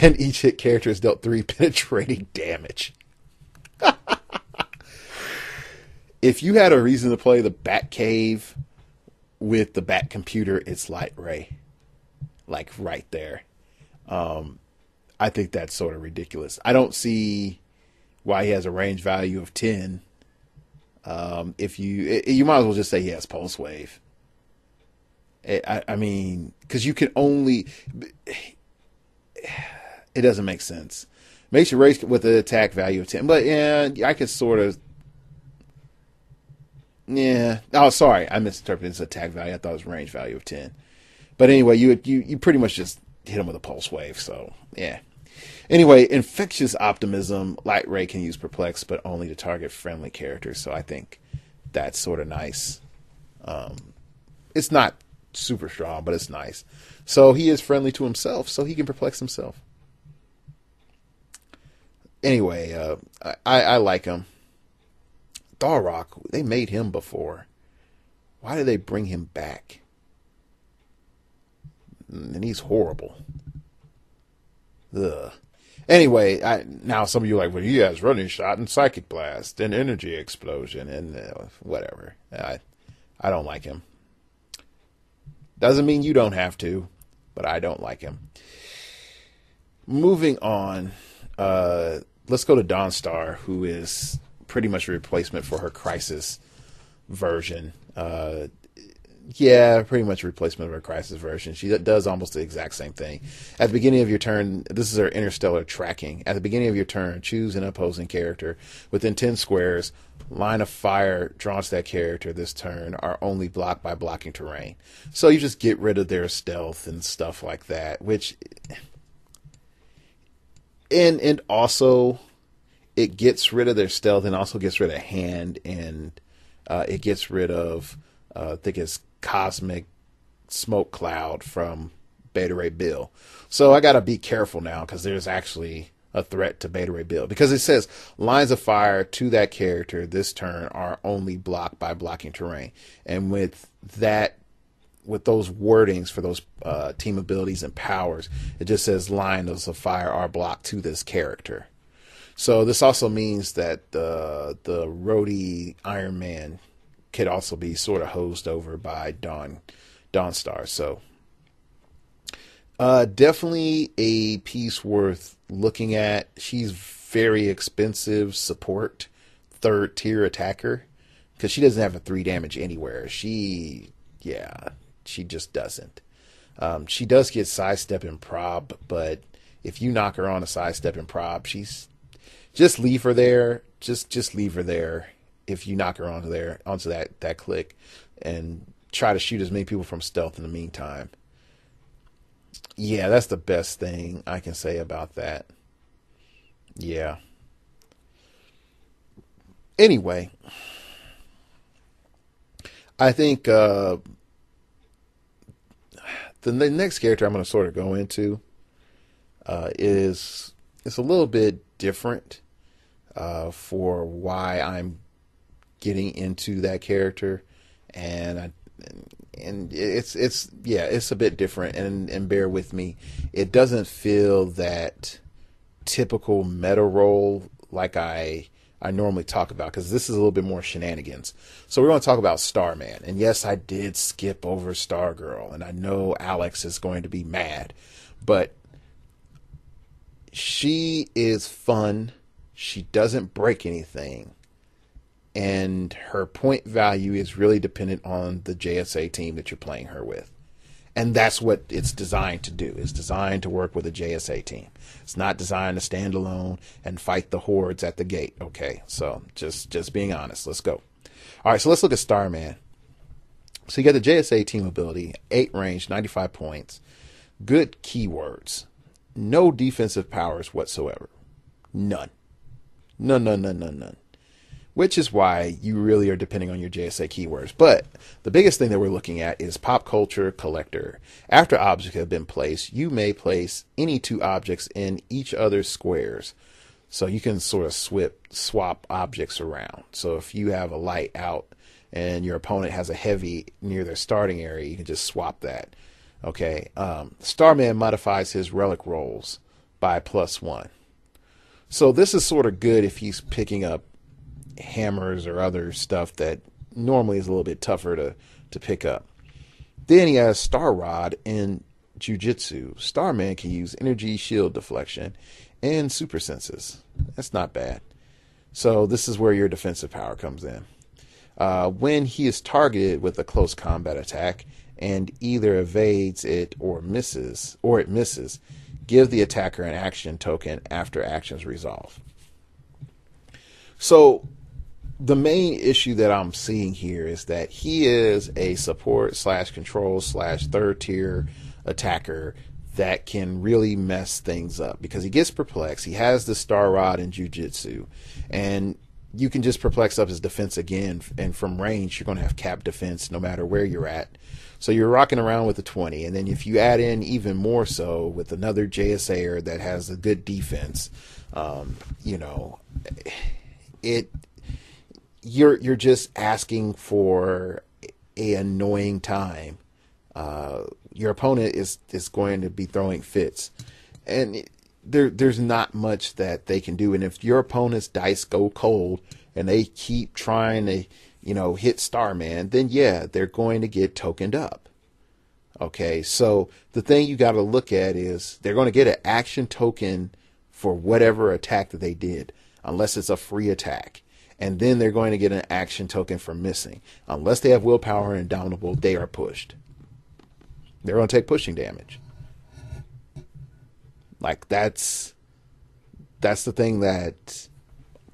And each hit character is dealt 3 penetrating damage. If you had a reason to play the Bat Cave with the Bat Computer, it's Light Ray. Like right there. I think that's sort of ridiculous. I don't see why he has a range value of 10. If you might as well just say he has Pulse Wave. I mean, because you can only... It doesn't make sense. Makes you race with an attack value of 10. But yeah, I could sort of... Yeah. Oh, sorry. I misinterpreted his attack value. I thought it was range value of 10. But anyway, you pretty much just hit him with a Pulse Wave. So, yeah. Anyway, Infectious Optimism. Light Ray can use Perplex, but only to target friendly characters. So I think that's sort of nice. It's not super strong, but it's nice. So he is friendly to himself, so he can perplex himself. Anyway, I like him. Tharok, they made him before. Why did they bring him back? And he's horrible. Ugh. Anyway, now some of you are like, well, he has Running Shot and Psychic Blast and Energy Explosion and whatever. I don't like him. Doesn't mean you don't have to, but I don't like him. Moving on, let's go to Dawnstar, who is pretty much a replacement for her Crisis version. Yeah, pretty much a replacement of her Crisis version. She does almost the exact same thing. At the beginning of your turn, this is her interstellar tracking. At the beginning of your turn, choose an opposing character within 10 squares. Line of fire drawn to that character this turn are only blocked by blocking terrain. So you just get rid of their stealth and stuff like that, which... And also, it gets rid of their stealth and also gets rid of hand, and it gets rid of, I think it's Cosmic Smoke Cloud from Beta Ray Bill. So I got to be careful now because there's actually a threat to Beta Ray Bill. Because it says lines of fire to that character this turn are only blocked by blocking terrain. And with that, with those wordings for those team abilities and powers, it just says lines of fire are blocked to this character. So this also means that the Rhodey Iron Man could also be sort of hosed over by Dawnstar. So definitely a piece worth looking at. She's very expensive support, 3rd tier attacker, because she doesn't have a 3 damage anywhere. She just doesn't. She does get sidestep and prob, but if you knock her on a sidestep and prob, just leave her there. Just leave her there. If you knock her onto that click, and try to shoot as many people from stealth in the meantime. Yeah, that's the best thing I can say about that. Yeah. Anyway, I think the next character I'm going to sort of go into is a little bit different for why I'm getting into that character, and it's a bit different, and bear with me, it doesn't feel that typical meta role like I normally talk about, because this is a little bit more shenanigans. So we're going to talk about Starman, and yes, I did skip over Stargirl, and I know Alex is going to be mad, but she is fun. She doesn't break anything. And her point value is really dependent on the JSA team that you're playing her with. And that's what it's designed to do. It's designed to work with a JSA team. It's not designed to stand alone and fight the hordes at the gate. Okay, so just being honest. Let's go. All right, so let's look at Starman. So you got the JSA team ability, 8 range, 95 points. Good keywords. No defensive powers whatsoever. None. None. which is why you really are depending on your JSA keywords. But the biggest thing that we're looking at is pop culture collector. After objects have been placed, you may place any two objects in each other's squares. So you can sort of swap objects around. So if you have a light out and your opponent has a heavy near their starting area, you can just swap that. Okay. Starman modifies his relic rolls by +1. So this is sort of good if he's picking up hammers or other stuff that normally is a little bit tougher to pick up. Then he has Star Rod and Jujitsu. Starman can use energy shield deflection and super senses. That's not bad. So this is where your defensive power comes in. When he is targeted with a close combat attack and either evades it or it misses, give the attacker an action token after actions resolve. So the main issue that I'm seeing here is that he is a support / control / third tier attacker that can really mess things up because he gets perplexed. He has the Star Rod and Jujitsu, and you can just perplex up his defense again, and from range you're going to have cap defense no matter where you're at. So you're rocking around with a 20, and then if you add in even more so with another JSAer that has a good defense, you're just asking for a annoying time. Your opponent is going to be throwing fits, and there's not much that they can do. And if your opponent's dice go cold and they keep trying to hit Starman, then yeah, they're going to get tokened up. Okay, so the thing you got to look at is they're going to get an action token for whatever attack that they did, unless it's a free attack. And then they're going to get an action token for missing. Unless they have willpower and indomitable, they are pushed. They're going to take pushing damage. Like that's the thing that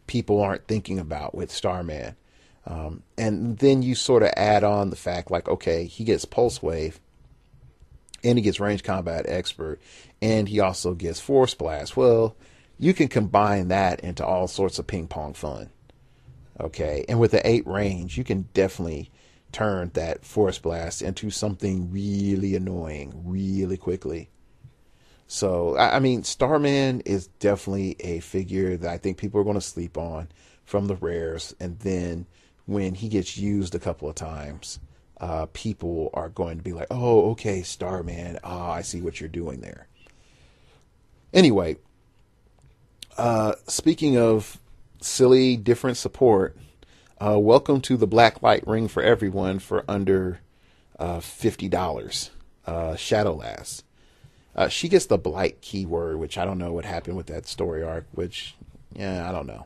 people aren't thinking about with Starman. And then you sort of add on the fact like, okay, he gets Pulse Wave and he gets Range Combat Expert and he also gets Force Blast. Well, you can combine that into all sorts of ping pong fun. Okay. And with the 8 range, you can definitely turn that Force Blast into something really annoying really quickly. So, I mean, Starman is definitely a figure that I think people are going to sleep on from the rares. And then when he gets used a couple of times, people are going to be like, oh, okay, Starman. I see what you're doing there. Anyway, speaking of silly, different support, welcome to the Black Light Ring for everyone for under $50. Shadowlass. She gets the Blight keyword, which I don't know what happened with that story arc, which, yeah, I don't know.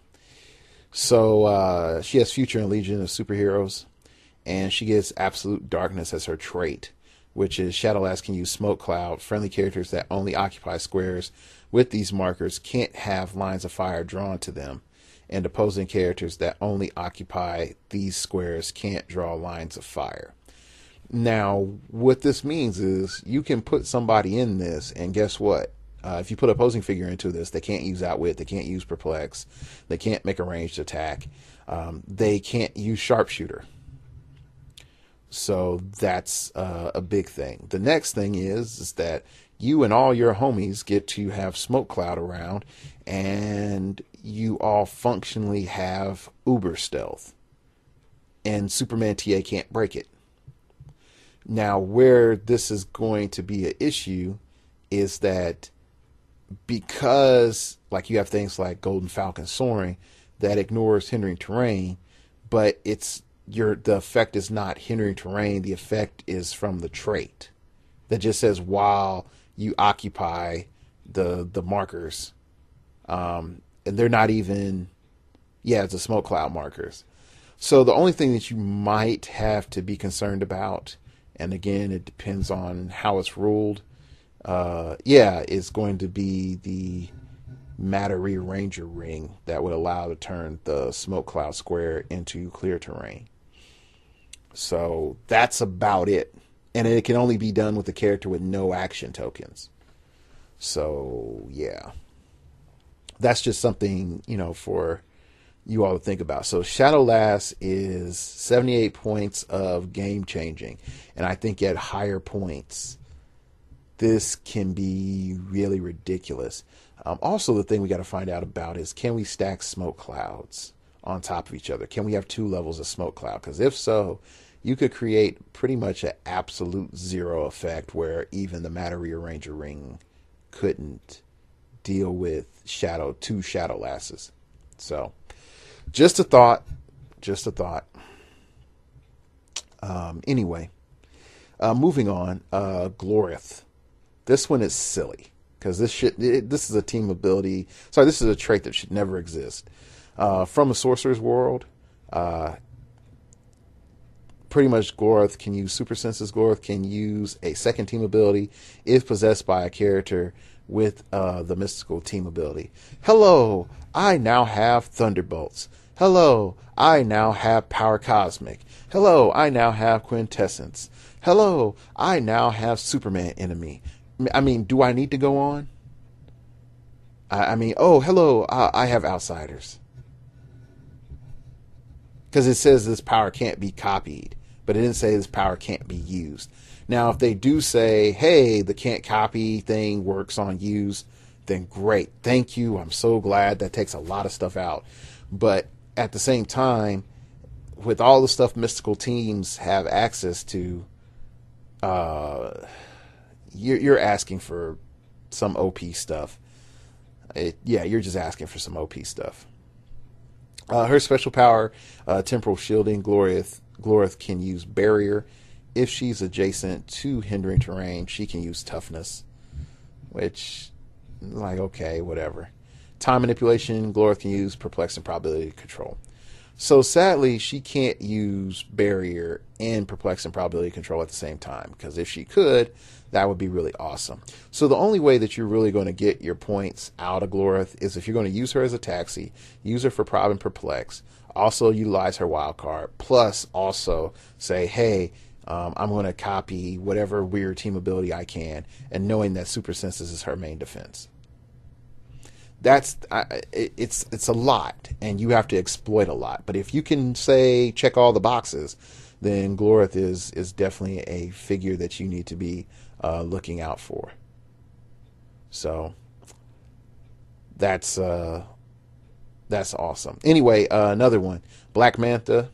So she has Future and Legion of Superheroes, and she gets Absolute Darkness as her trait, which is Shadowlass can use Smoke Cloud. Friendly characters that only occupy squares with these markers can't have lines of fire drawn to them, and opposing characters that only occupy these squares can't draw lines of fire. Now, what this means is you can put somebody in this, and guess what? If you put an opposing figure into this, they can't use Outwit, they can't use Perplex, they can't make a ranged attack, they can't use Sharpshooter. So that's a big thing. The next thing is that you and all your homies get to have Smoke Cloud around, and you all functionally have Uber Stealth, and Superman TA can't break it. Now, where this is going to be an issue is that because, like, you have things like Golden Falcon Soaring that ignores hindering terrain, but the effect is not hindering terrain. The effect is from the trait that just says while you occupy the markers, and they're not even, it's a Smoke Cloud markers. So the only thing that you might have to be concerned about, and again, it depends on how it's ruled, is going to be the Matter Rearranger ring that would allow to turn the Smoke Cloud square into clear terrain. So that's about it. And it can only be done with a character with no action tokens. So, yeah. That's just something, for you all to think about. So Shadow Lass is 78 points of game changing, and I think at higher points, this can be really ridiculous. Also, the thing we got to find out about is, can we stack smoke clouds on top of each other? Can we have 2 levels of smoke cloud? Because if so, you could create pretty much an absolute zero effect where even the Matter Rearranger ring couldn't deal with 2 Shadow Lasses. So, just a thought. Just a thought. Anyway, moving on. Glorith. This one is silly because this is a team ability. Sorry, this is a trait that should never exist. From a sorcerer's world, pretty much Glorith can use super senses. Glorith can use a second team ability if possessed by a character with the mystical team ability. Hello, I now have Thunderbolts. Hello, I now have Power Cosmic. Hello, I now have Quintessence. Hello, I now have Superman Enemy. I mean, do I need to go on? I mean, oh, hello, I have Outsiders. Because it says this power can't be copied, but it didn't say this power can't be used. Now, if they do say, hey, the can't copy thing works on use, then great. Thank you. I'm so glad. That takes a lot of stuff out. But at the same time, with all the stuff mystical teams have access to, you're asking for some OP stuff. You're just asking for some OP stuff. Her special power, temporal shielding. Glorith can use barrier. If she's adjacent to hindering terrain, she can use toughness, which, like, okay, whatever. Time manipulation. Glorith can use perplex and probability control. So sadly, she can't use barrier and perplex and probability control at the same time, because if she could, that would be really awesome. So the only way that you're really going to get your points out of Glorith is if you're going to use her as a taxi, use her for prob and perplex, also utilize her wild card, plus also say, hey, I'm going to copy whatever weird team ability I can, and knowing that super senses is her main defense. It's a lot, and you have to exploit a lot. But if you can say check all the boxes, then Glorith is definitely a figure that you need to be looking out for. So that's awesome. Anyway, another one, Black Manta.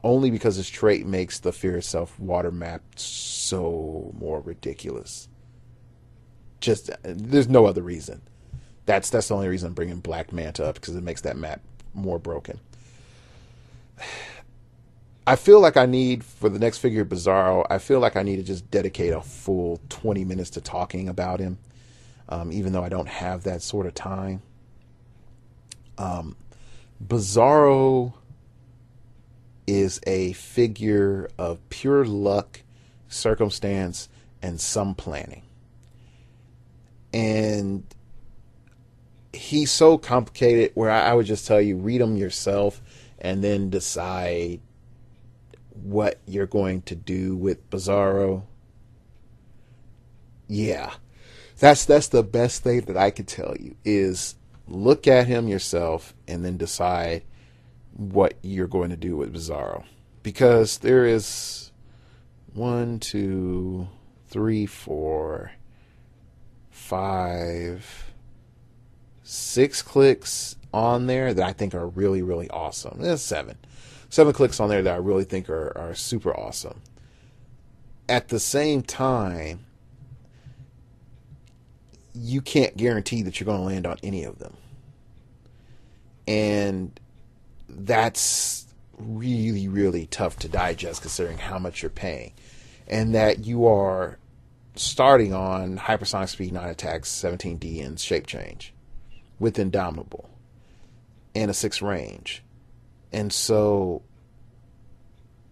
Only because his trait makes the Fear Itself water map so more ridiculous. Just there's no other reason. That's the only reason I'm bringing Black Manta up, because it makes that map more broken. I feel like I need, for the next figure, Bizarro, I feel like I need to just dedicate a full 20 minutes to talking about him, even though I don't have that sort of time. Bizarro is a figure of pure luck, circumstance, and some planning. And he's so complicated where I would just tell you, read him yourself and then decide what you're going to do with Bizarro. Yeah, that's the best thing that I could tell you, is look at him yourself and then decide what you're going to do with Bizarro. Because there is 1, 2, 3, 4, 5, 6 clicks on there that I think are really, really awesome. There's 7 clicks on there that I really think are super awesome. At the same time, you can't guarantee that you're going to land on any of them. And that's really, really tough to digest, considering how much you're paying. And that you are starting on Hypersonic Speed, 9 attacks, 17D, and Shape Change with Indomitable and a 6 range. And so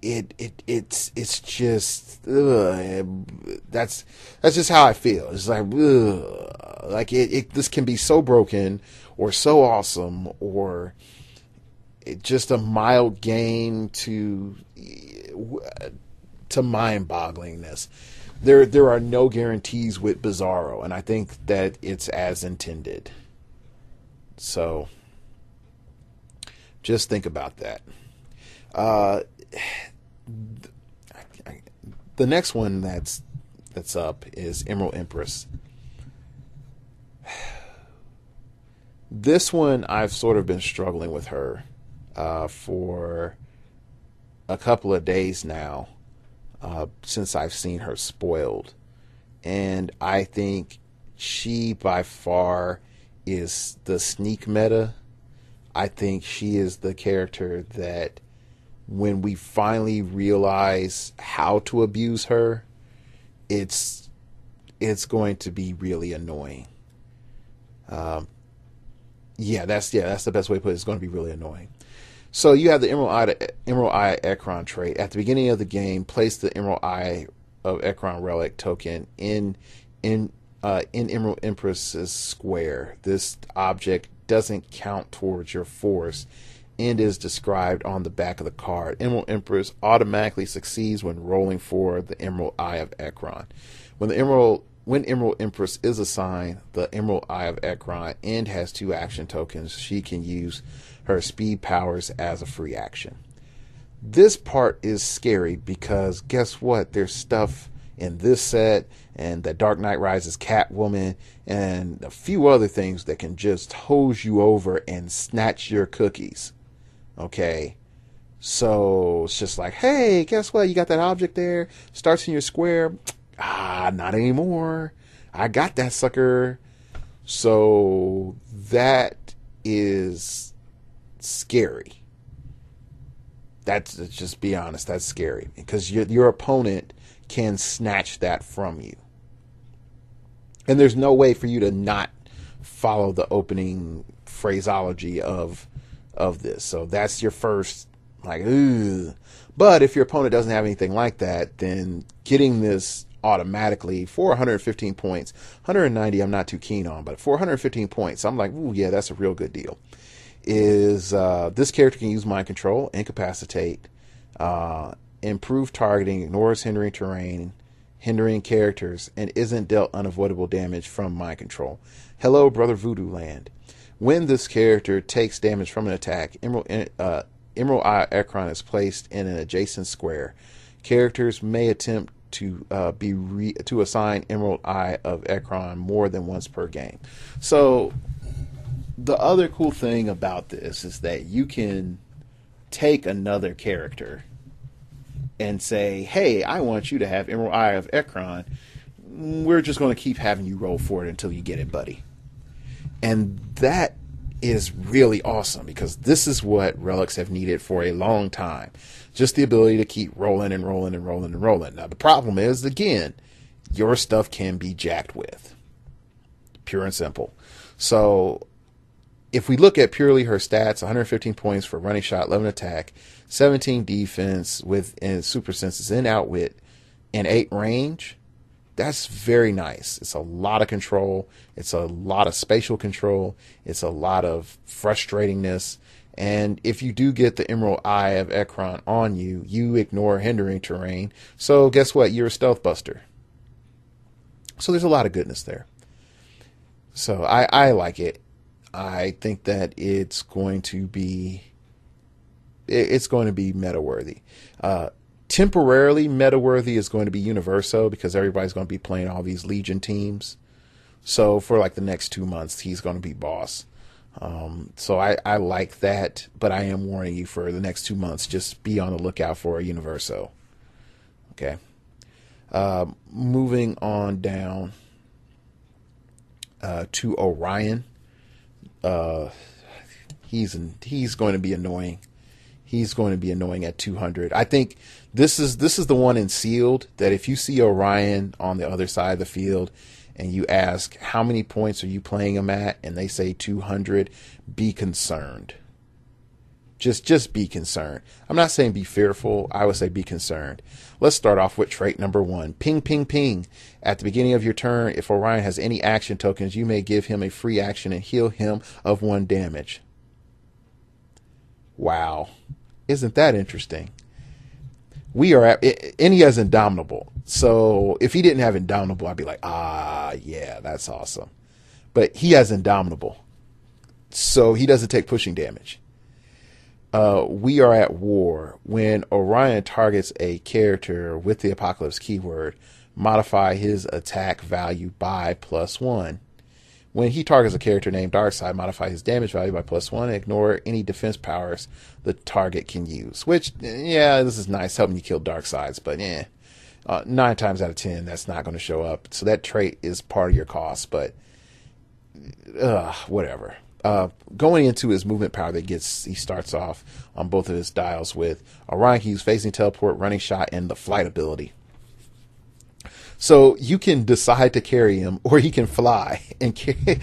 it's just that's just how I feel. It's like this can be so broken or so awesome, or just a mild game to mind-bogglingness. There are no guarantees with Bizarro, and I think that it's as intended. So Just think about that. Uh, the next one that's up is Emerald Empress. This one, I've sort of been struggling with her for a couple of days now, since I've seen her spoiled. And I think she by far is the sneak meta. I think she is the character that when we finally realize how to abuse her, it's going to be really annoying. That's the best way to put it. It's going to be really annoying. So you have the Emerald Eye Ekron trait. At the beginning of the game, place the Emerald Eye of Ekron relic token in Emerald Empress's square. This object doesn't count towards your force and is described on the back of the card. Emerald Empress automatically succeeds when rolling for the Emerald Eye of Ekron. When Emerald Empress is assigned the Emerald Eye of Ekron and has 2 action tokens, she can use her speed powers as a free action. This part is scary because guess what? There's stuff in this set and the Dark Knight Rises Catwoman and a few other things that can just hose you over and snatch your cookies. Okay? So it's just like, hey, guess what? You got that object there, starts in your square. Not anymore. I got that sucker. So that is scary. Let's just be honest. That's scary because your opponent can snatch that from you. And there's no way for you to not follow the opening phraseology of this. So that's your first, like, ugh. But if your opponent doesn't have anything like that, then getting this automatically for 115 points, 190 I'm not too keen on, but for 115 points, I'm like, ooh, yeah, that's a real good deal. Is this character can use mind control, incapacitate, improve targeting, ignores hindering terrain, hindering characters, and isn't dealt unavoidable damage from mind control. Hello, Brother Voodoo Land. When this character takes damage from an attack, Emerald Eye Ekron is placed in an adjacent square. Characters may attempt to assign Emerald Eye of Ekron more than once per game. So the other cool thing about this is that you can take another character and say, hey, I want you to have Emerald Eye of Ekron. We're just going to keep having you roll for it until you get it, buddy. And that is really awesome because this is what relics have needed for a long time. Just the ability to keep rolling and rolling and rolling and rolling. Now, the problem is, again, your stuff can be jacked with. Pure and simple. So if we look at purely her stats, 115 points for running shot, 11 attack, 17 defense with and super senses and outwit, and 8 range, that's very nice. It's a lot of control. It's a lot of spatial control. It's a lot of frustratingness. And if you do get the Emerald Eye of Ekron on you, you ignore hindering terrain. So guess what? You're a stealth buster. So there's a lot of goodness there. So I like it. I think that it's going to be meta worthy. Temporarily meta worthy is going to be Universo because everybody's going to be playing all these Legion teams. So for like the next 2 months, he's going to be boss. So I like that, but I am warning you for the next 2 months, just be on the lookout for a Universo. Okay. Moving on down to Orion. He's going to be annoying. He's going to be annoying at 200. I think this is the one in sealed that if you see Orion on the other side of the field and you ask how many points are you playing him at and they say 200, be concerned. Just be concerned. I'm not saying be fearful. I would say be concerned. Let's start off with trait number 1. Ping, ping, ping. At the beginning of your turn, if Orion has any action tokens, you may give him a free action and heal him of 1 damage. Wow. Isn't that interesting? We are at, and he has Indomitable. So if he didn't have Indomitable, I'd be like, yeah, that's awesome. But he has Indomitable. So he doesn't take pushing damage. We are at war. When Orion targets a character with the Apocalypse keyword, modify his attack value by +1. When he targets a character named Darkseid, modify his damage value by +1 and ignore any defense powers the target can use. Which, yeah, this is nice, helping you kill Darkseids, but 9 times out of 10, that's not going to show up. So that trait is part of your cost, but whatever. Going into his movement power he starts off on both of his dials with Orion can use phasing teleport, running shot, and the flight ability. So you can decide to carry him, or he can fly and carry.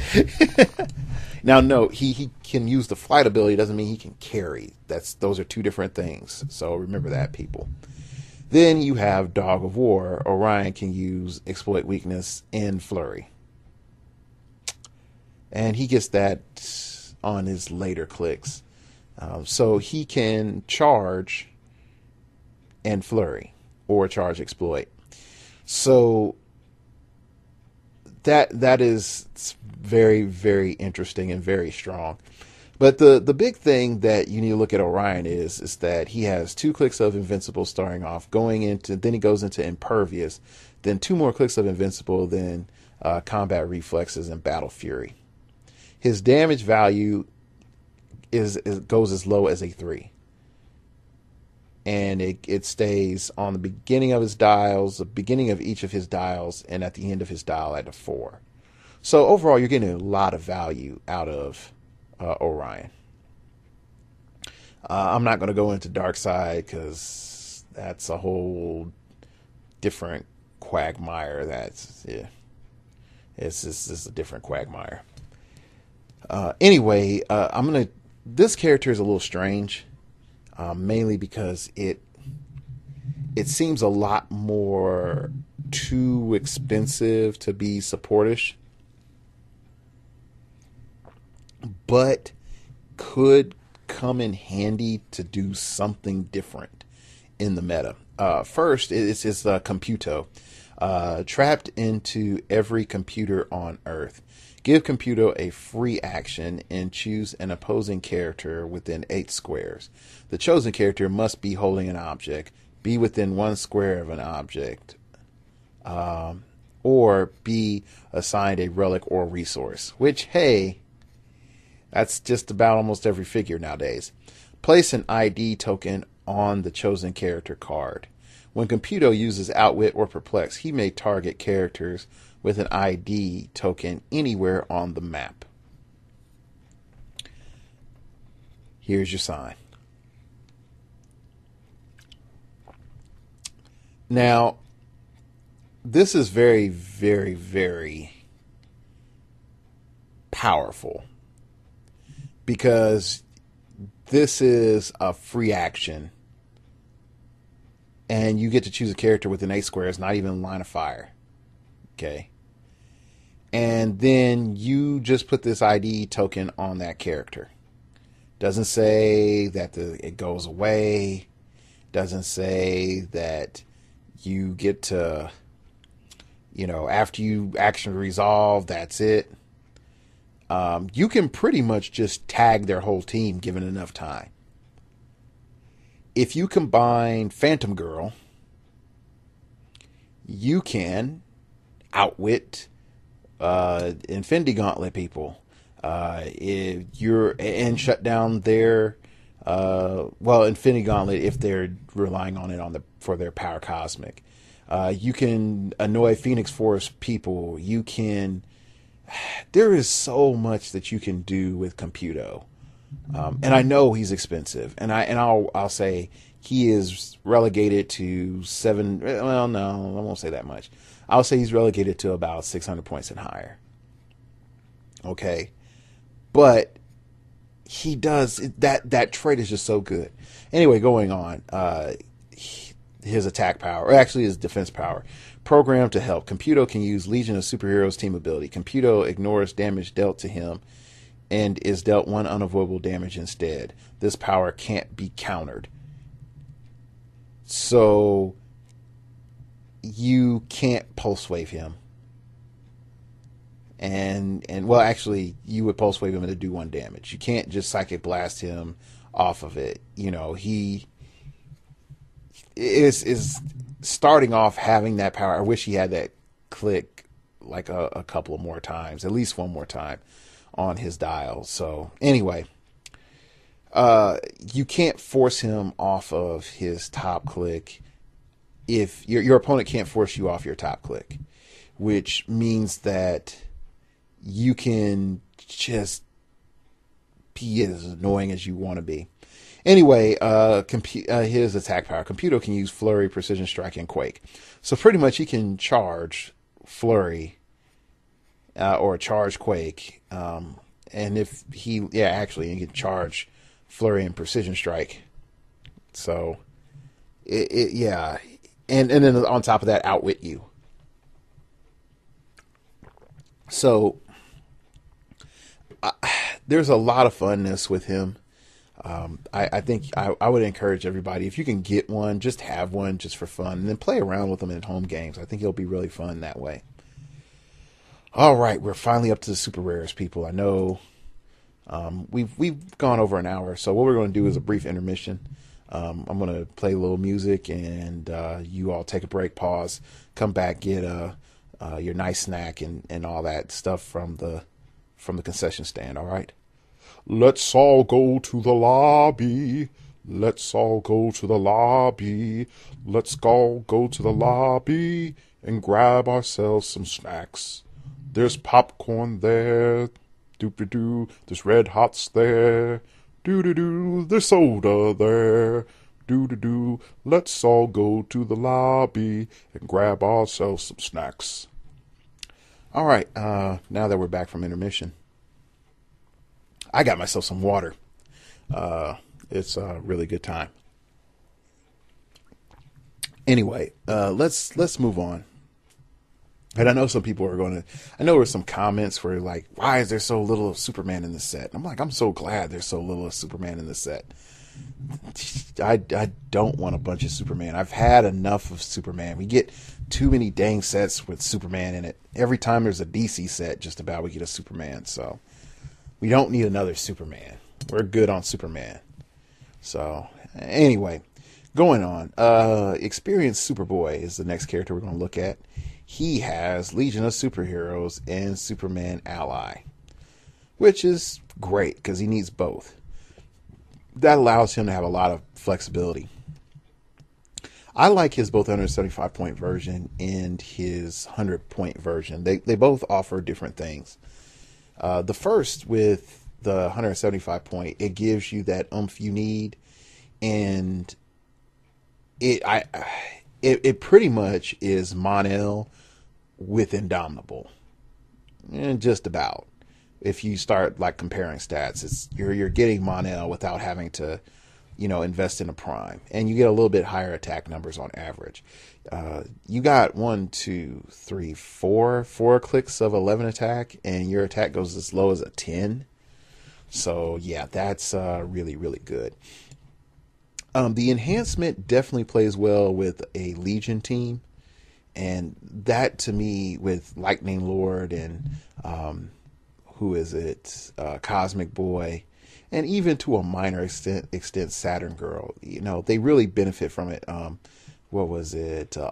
Now, no, he can use the flight ability. Doesn't mean he can carry. Those are two different things. So remember that, people. Then you have Dog of War. Orion can use exploit weakness and flurry, and he gets that on his later clicks. So he can charge and flurry, or charge exploit. So that is very, very interesting and very strong. But the big thing that you need to look at Orion is that he has 2 clicks of Invincible starting off, then he goes into Impervious, then 2 more clicks of Invincible, then Combat Reflexes and Battle Fury. His damage value goes as low as a 3. And it stays on the beginning of his dials, the beginning of each of his dials, and at the end of his dial at a 4. So overall, you're getting a lot of value out of Orion. I'm not going to go into Darkseid because that's a whole different quagmire. It's just a different quagmire. Anyway, this character is a little strange. Mainly because it seems a lot more too expensive to be supportish, but could come in handy to do something different in the meta. First, it's his Computo. Trapped into every computer on Earth. Give Computo a free action and choose an opposing character within 8 squares. The chosen character must be holding an object, be within 1 square of an object, or be assigned a relic or resource. Which, hey, that's just about almost every figure nowadays. Place an ID token on the chosen character card. When Computo uses Outwit or Perplex, he may target characters with an ID token anywhere on the map. Here's your sign. Now, this is very, very, very powerful because this is a free action and you get to choose a character within 8 squares, not even line of fire. Okay. And then you just put this ID token on that character. Doesn't say that it goes away. Doesn't say that you get to, after you action resolve, that's it. You can pretty much just tag their whole team given enough time. If you combine Phantom Girl, you can outwit Infinity Gauntlet people. And shut down their Infinity Gauntlet if they're relying on it for their power cosmic. You can annoy Phoenix Force people. There is so much that you can do with Computo. And I know he's expensive, and I'll say he is relegated to 7. Well, no, I won't say that much. I'll say he's relegated to about 600 points and higher. Okay, but he does that trait is just so good. Anyway, going on, his attack power, or actually his defense power, programmed to help. Computo can use Legion of Superheroes team ability. Computo ignores damage dealt to him and is dealt 1 unavoidable damage instead. This power can't be countered. So you can't pulse wave him. And well, actually, you would pulse wave him to do 1 damage. You can't just psychic blast him off of it. He is starting off having that power. I wish he had that click like a couple of more times, at least one more time on his dial. So anyway, you can't force him off of his top click. If your opponent can't force you off your top click, which means that you can just be as annoying as you want to be. Anyway, his attack power. Computer can use Flurry, Precision Strike, and Quake. So pretty much he can charge Flurry or charge Quake. And if he can charge Flurry and Precision Strike. So, And then on top of that, outwit you. So, there's a lot of funness with him. I think I would encourage everybody, if you can get one, just have one just for fun, and then play around with them in home games. I think it'll be really fun that way. All right, we're finally up to the super rares, people. I know we've gone over an hour, so what we're going to do is a brief intermission. I'm going to play a little music, and you all take a break, pause, come back, get your nice snack and all that stuff from the concession stand. All right. Let's all go to the lobby. Let's all go to the lobby. Let's all go to the lobby and grab ourselves some snacks. There's popcorn there. Doop-de-doo. There's Red Hots there. Doo-doo-doo. There's soda there. Doo-doo-doo. Let's all go to the lobby and grab ourselves some snacks. All right. Now that we're back from intermission, I got myself some water. It's a really good time. Anyway, let's move on. And I know some people are going to, I know there were some comments where like, why is there so little of Superman in this set? And I'm like, I'm so glad there's so little of Superman in this set. I don't want a bunch of Superman. I've had enough of Superman. We get too many dang sets with Superman in it. Every time there's a DC set, just about, we get a Superman. So we don't need another Superman. We're good on Superman. So anyway, going on. Experienced Superboy is the next character we're going to look at. He has Legion of Superheroes and Superman Ally, which is great because he needs both. That allows him to have a lot of flexibility. I like his both 175-point version and his 100-point version. They both offer different things. The first, with the 175-point, it gives you that oomph you need, and it pretty much is Mon-El with Indomitable, and just about. If you start like comparing stats, it's you're getting Mon-El without having to, invest in a prime, and you get a little bit higher attack numbers on average. You got 4 clicks of 11 attack, and your attack goes as low as a 10. So yeah, that's really, really good. The enhancement definitely plays well with a Legion team, and that to me with Lightning Lord and Cosmic Boy, and even to a minor extent Saturn Girl, they really benefit from it.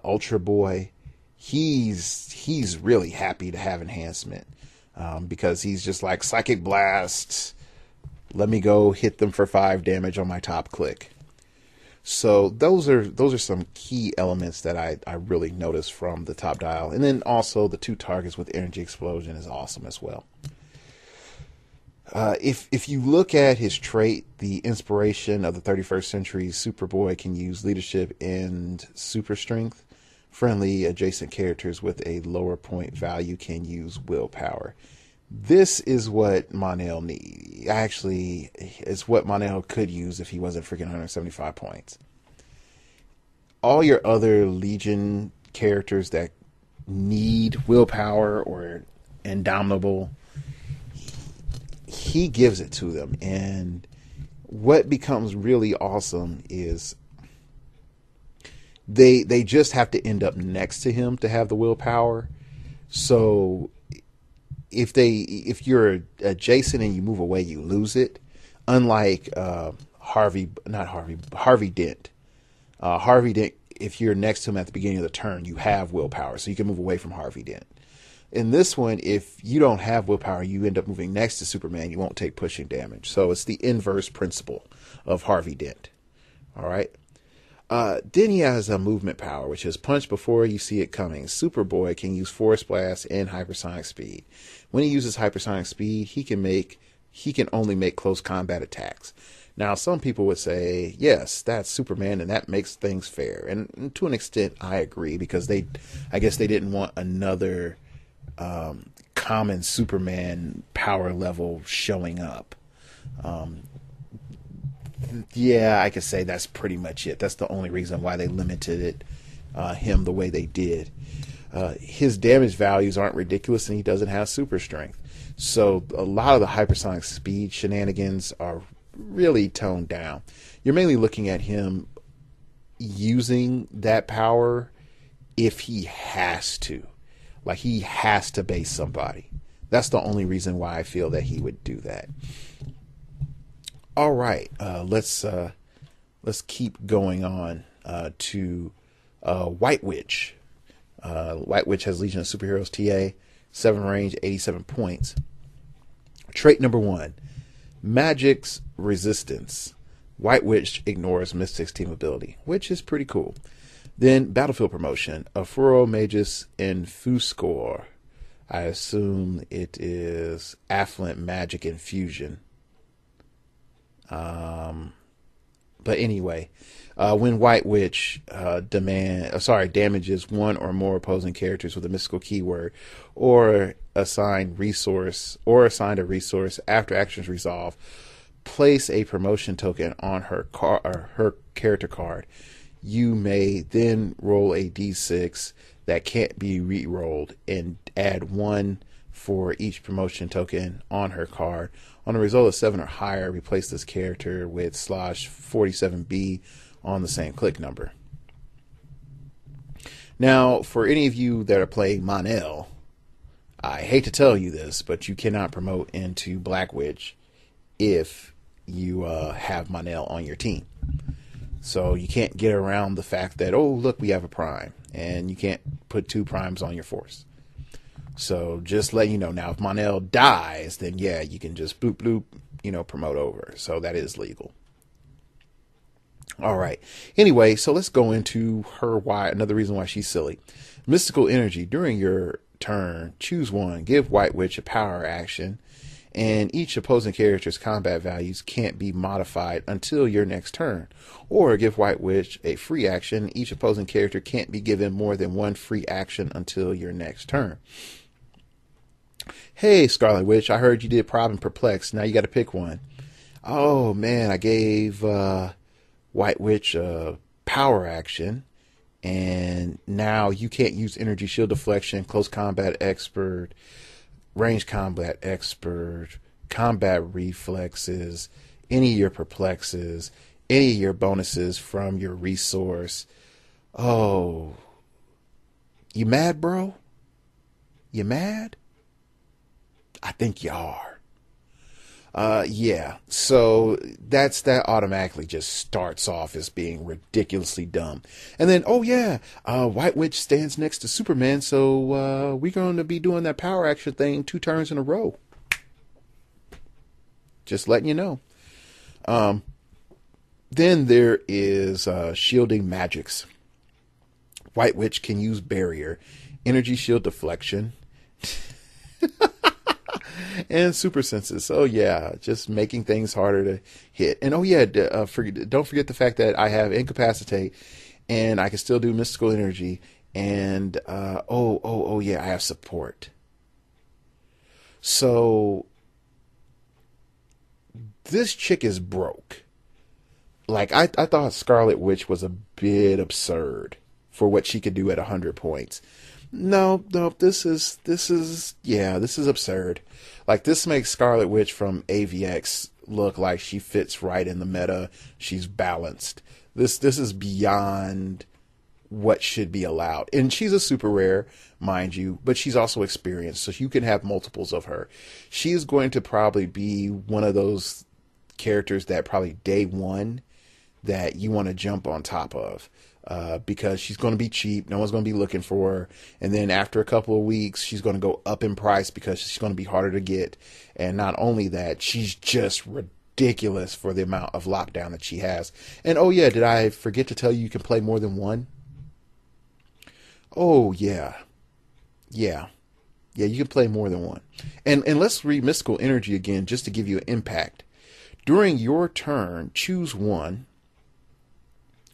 Ultra Boy, he's really happy to have enhancement, because he's just like, Psychic Blast, let me go hit them for 5 damage on my top click. So those are some key elements that I really noticed from the top dial. And then also the 2 targets with Energy Explosion is awesome as well. If you look at his trait, the inspiration of the 31st century, Superboy can use leadership and super strength. Friendly adjacent characters with a lower point value can use willpower. This is what Mon-El needs. Actually, it's what Mon-El could use if he wasn't freaking 175 points. All your other Legion characters that need willpower or Indomitable, he gives it to them. And what becomes really awesome is they just have to end up next to him to have the willpower. So if you're adjacent and you move away, you lose it. Unlike Harvey Dent. Harvey Dent, if you're next to him at the beginning of the turn, you have willpower, so you can move away from Harvey Dent. In this one, if you don't have willpower, you end up moving next to Superman, you won't take pushing damage. So it's the inverse principle of Harvey Dent. All right. Then he has a movement power, which is punch before you see it coming. Superboy can use Force Blast and hypersonic speed. When he uses hypersonic speed, he can only make close combat attacks. Now, some people would say, yes, that's Superman, and that makes things fair. And to an extent, I agree, because I guess they didn't want another common Superman power level showing up. Yeah, I could say that's pretty much it. That's the only reason why they limited him the way they did. His damage values aren't ridiculous, and he doesn't have super strength. So a lot of the hypersonic speed shenanigans are really toned down. You're mainly looking at him using that power if he has to. Like, he has to base somebody. That's the only reason why I feel that he would do that. All right, let's keep going on to White Witch. White Witch has Legion of Superheroes TA, 7 range, 87 points. Trait number 1, Magic's Resistance. White Witch ignores Mystic's team ability, which is pretty cool. Then Battlefield Promotion, Afuro Magus Infuscor. I assume it is Affluent Magic Infusion. But anyway, when White Witch damages one or more opposing characters with a mystical keyword, or assigned a resource after actions resolve, place a promotion token on her character card. You may then roll a d6 that can't be re-rolled and add 1 for each promotion token on her card. On a result of 7 or higher, replace this character with SLOSH 47B on the same click number. Now, for any of you that are playing Mon-El, I hate to tell you this, but you cannot promote into Black Witch if you have Mon-El on your team. So you can't get around the fact that, oh, look, we have a prime, and you can't put 2 primes on your force. So just let you know. Now, if Mon-El dies, then yeah, you can just bloop, bloop, promote over. So that is legal. All right. Anyway, so let's go into another reason why she's silly. Mystical Energy. During your turn, choose one. Give White Witch a power action, and each opposing character's combat values can't be modified until your next turn. Or give White Witch a free action. Each opposing character can't be given more than 1 free action until your next turn. Hey, Scarlet Witch, I heard you did Prob and Perplex. Now you got to pick one. Oh, man, I gave White Witch a power action, and now you can't use Energy Shield Deflection, Close Combat Expert, Range Combat Expert, Combat Reflexes, any of your Perplexes, any of your bonuses from your resource. Oh, you mad, bro? You mad? I think you are. Yeah. So that automatically just starts off as being ridiculously dumb. And then, oh yeah, White Witch stands next to Superman, so we're going to be doing that power action thing 2 turns in a row. Just letting you know. Then there is shielding magics. White Witch can use Barrier, Energy Shield Deflection, and super senses. Oh yeah, just making things harder to hit. And oh yeah, don't forget the fact that I have Incapacitate, and I can still do Mystical Energy. And oh yeah, I have Support. So this chick is broke. Like I thought Scarlet Witch was a bit absurd for what she could do at 100 points. No, this is absurd. Like, this makes Scarlet Witch from AVX look like she fits right in the meta. She's balanced. This is beyond what should be allowed. And she's a super rare, mind you, but she's also experienced, so you can have multiples of her. She is going to probably be one of those characters that probably day one that you want to jump on top of. Because she's going to be cheap. No one's going to be looking for her. And then after a couple of weeks, she's going to go up in price because she's going to be harder to get. And not only that, she's just ridiculous for the amount of lockdown that she has. And oh yeah, did I forget to tell you can play more than one? Oh yeah. Yeah, you can play more than one. And let's read Mystical Energy again just to give you an impact. During your turn, choose one.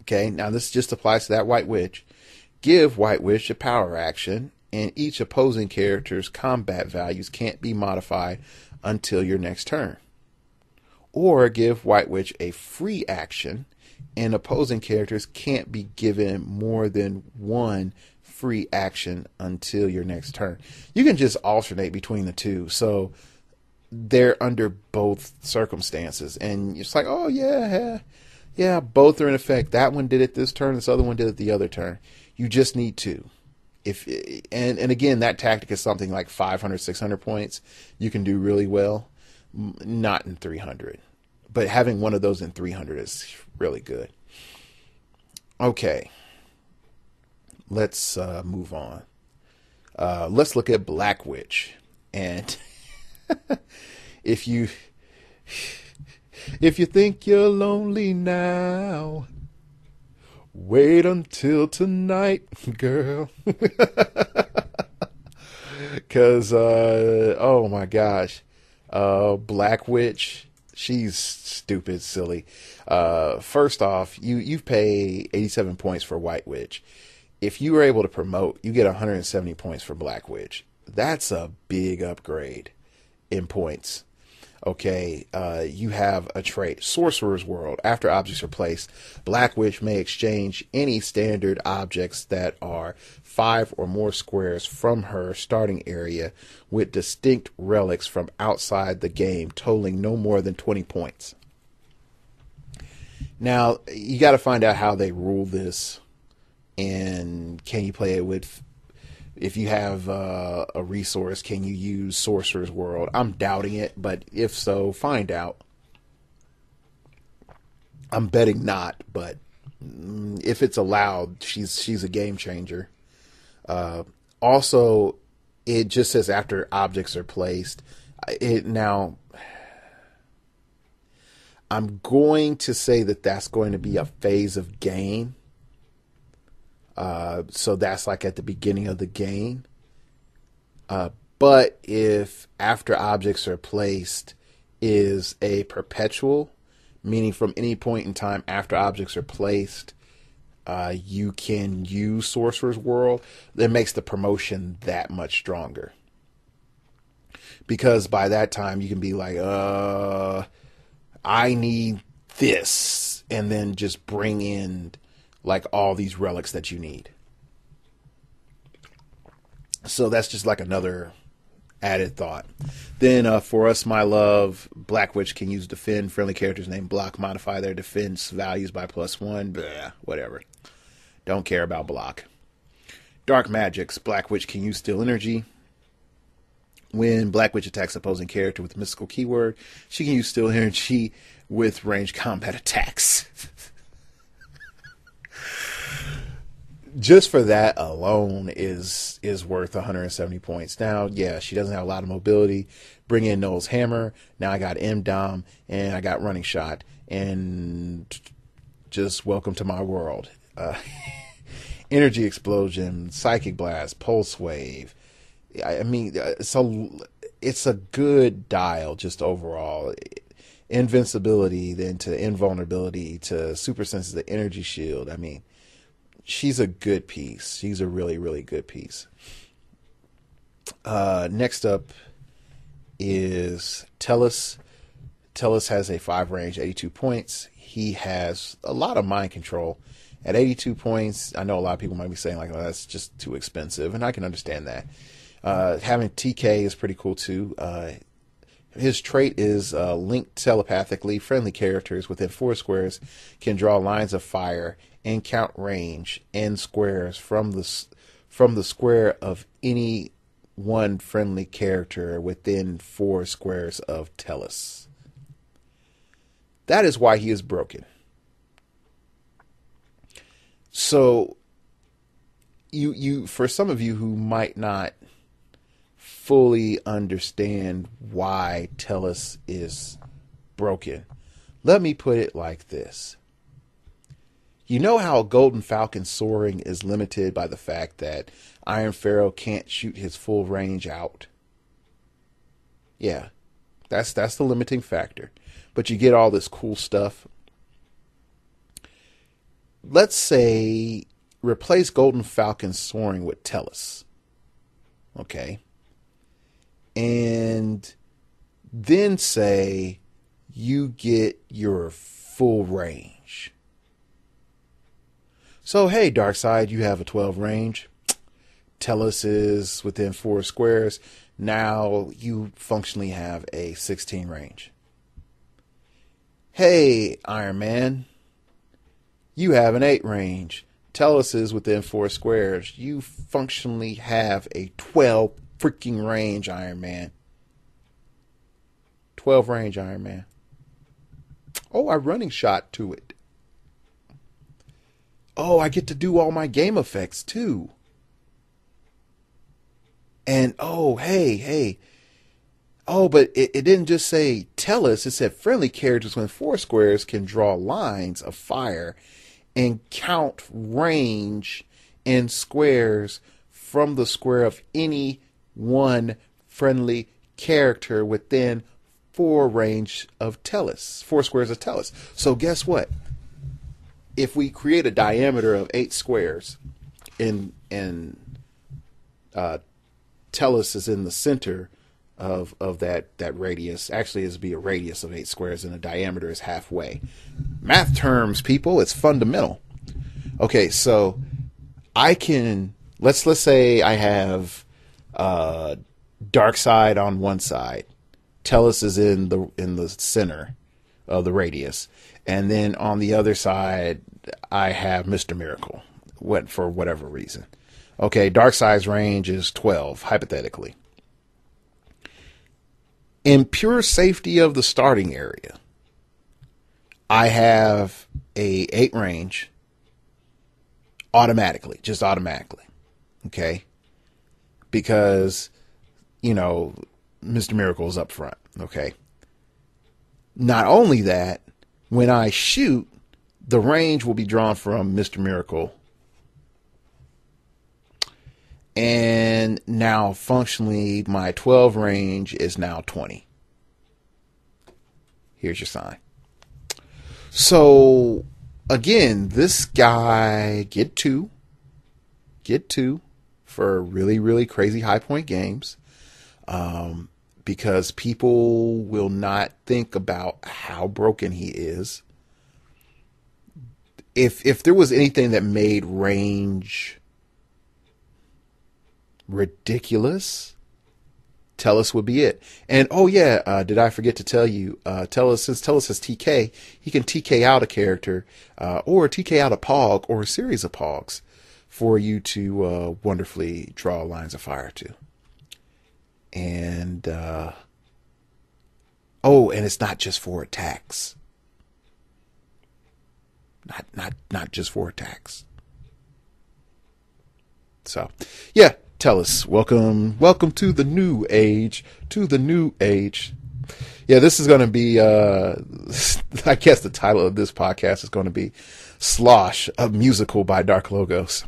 Okay, now this just applies to that White Witch. Give White Witch a power action, and each opposing character's combat values can't be modified until your next turn. Or give White Witch a free action, and opposing characters can't be given more than one free action until your next turn. You can just alternate between the two, so they're under both circumstances, and it's like, oh yeah, both are in effect. That one did it this turn, this other one did it the other turn. You just need two. And again, that tactic is something like 500, 600 points. You can do really well. Not in 300. But having one of those in 300 is really good. Okay. Let's move on. Let's look at Black Witch. And if you think you're lonely now, wait until tonight, girl. Because, oh my gosh, Black Witch, she's stupid, silly. First off, you pay 87 points for White Witch. If you were able to promote, you get 170 points for Black Witch. That's a big upgrade in points. Okay, you have a trait, Sorcerer's World. After objects are placed, Black Witch may exchange any standard objects that are 5 or more squares from her starting area with distinct relics from outside the game, totaling no more than 20 points. Now, you got to find out how they rule this, and can you play it with... If you have a resource, can you use Sorcerer's World? I'm doubting it, but if so, find out. I'm betting not, but if it's allowed, she's a game changer. Also, it just says after objects are placed. Now, I'm going to say that that's going to be a phase of game. So that's like at the beginning of the game. But if after objects are placed is a perpetual, meaning from any point in time after objects are placed, you can use Sorcerer's World, that makes the promotion that much stronger. Because by that time you can be like, I need this, and then just bring in like all these relics that you need. So that's just like another added thought. Then for us, my love, Black Witch can use defend. Friendly characters named block modify their defense values by +1. Blah, whatever. Don't care about block. Dark Magics. Black Witch can use steal energy. When Black Witch attacks opposing character with a mystical keyword, she can use steal energy with ranged combat attacks. Just for that alone is worth 170 points. Now, yeah, she doesn't have a lot of mobility. Bring in Noel's Hammer. Now I got M-Dom, and I got Running Shot. And just welcome to my world. Energy Explosion, Psychic Blast, Pulse Wave. I mean, it's a good dial just overall. Invincibility, then to invulnerability, to super senses, the energy shield. I mean, she's a good piece. She's a really, really good piece. Next up is Tellus. Tellus has a 5 range, 82 points. He has a lot of mind control. At 82 points, I know a lot of people might be saying, like, oh, that's just too expensive, and I can understand that. Having TK is pretty cool, too. His trait is linked telepathically. Friendly characters within 4 squares can draw lines of fire and count range and squares from the square of any one friendly character within 4 squares of Tellus. That is why he is broken. So you for some of you who might not fully understand why Tellus is broken, let me put it like this. You know how Golden Falcon soaring is limited by the fact that Iron Pharaoh can't shoot his full range out? Yeah, that's the limiting factor. But you get all this cool stuff. Let's say replace Golden Falcon soaring with Tellus. Okay. And then say you get your full range. So, hey, Darkseid, you have a 12 range. Tellus is within 4 squares. Now you functionally have a 16 range. Hey, Iron Man, you have an 8 range. Tellus is within 4 squares. You functionally have a 12 freaking range, Iron Man. 12 range, Iron Man. Oh, I running shot to it. Oh, I get to do all my game effects too. And oh, hey. Oh, but it didn't just say Tellus. It said friendly characters within 4 squares can draw lines of fire and count range in squares from the square of any one friendly character within 4 range of Tellus. 4 squares of Tellus. So guess what? If we create a diameter of 8 squares and Tellus is in the center of that radius. Actually, it would be a radius of 8 squares and the diameter is halfway. Math terms, people, it's fundamental. Okay, so I can let's say I have Darkseid on one side. Tellus is in the center of the radius. And then on the other side, I have Mr. Miracle, for whatever reason. Okay, Darkseid's range is 12, hypothetically. In pure safety of the starting area, I have a 8 range automatically, just automatically. Okay? Because, Mr. Miracle is up front. Okay? Not only that, when I shoot, the range will be drawn from Mr. Miracle. And now, functionally, my 12 range is now 20. Here's your sign. So, again, this guy, get two for really, really crazy high point games. Because people will not think about how broken he is. If there was anything that made range ridiculous, Tellus would be it. And oh yeah, did I forget to tell you, since Tellus has TK, he can TK out a character, or TK out a Pog, or a series of Pogs, for you to wonderfully draw lines of fire to. And and it's not just for attacks. Not just for attacks. So, yeah, Tellus, welcome to the new age. Yeah, this is going to be, I guess the title of this podcast is going to be Slosh, a musical by Dark Logos.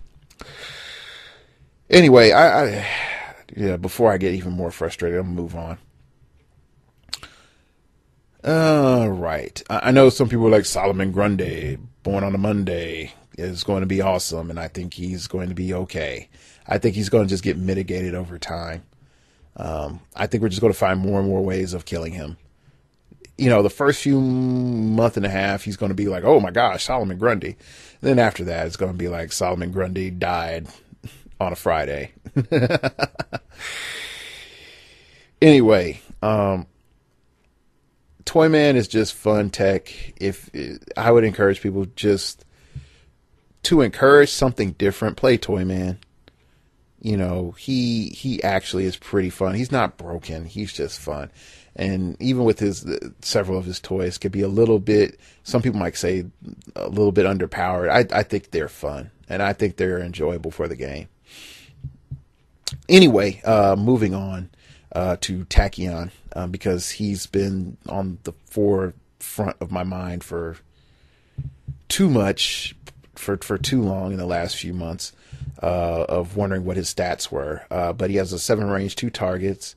Anyway, before I get even more frustrated, I'm going to move on. All right. I know some people are like Solomon Grundy, born on a Monday, is going to be awesome, and I think he's going to be okay. I think he's going to just get mitigated over time. I think we're just going to find more and more ways of killing him. The first few month and a half, he's going to be like, oh my gosh, Solomon Grundy. And then after that, it's going to be like Solomon Grundy died on a Friday. Anyway, Toyman is just fun tech. I would encourage people just to encourage something different, play Toyman. He actually is pretty fun. He's not broken. He's just fun. And even with his several of his toys could be a little bit, some people might say a little bit underpowered. I think they're fun, and I think they're enjoyable for the game. Anyway, moving on to Tachyon, because he's been on the forefront of my mind for too long in the last few months, of wondering what his stats were. But he has a 7 range, 2 targets.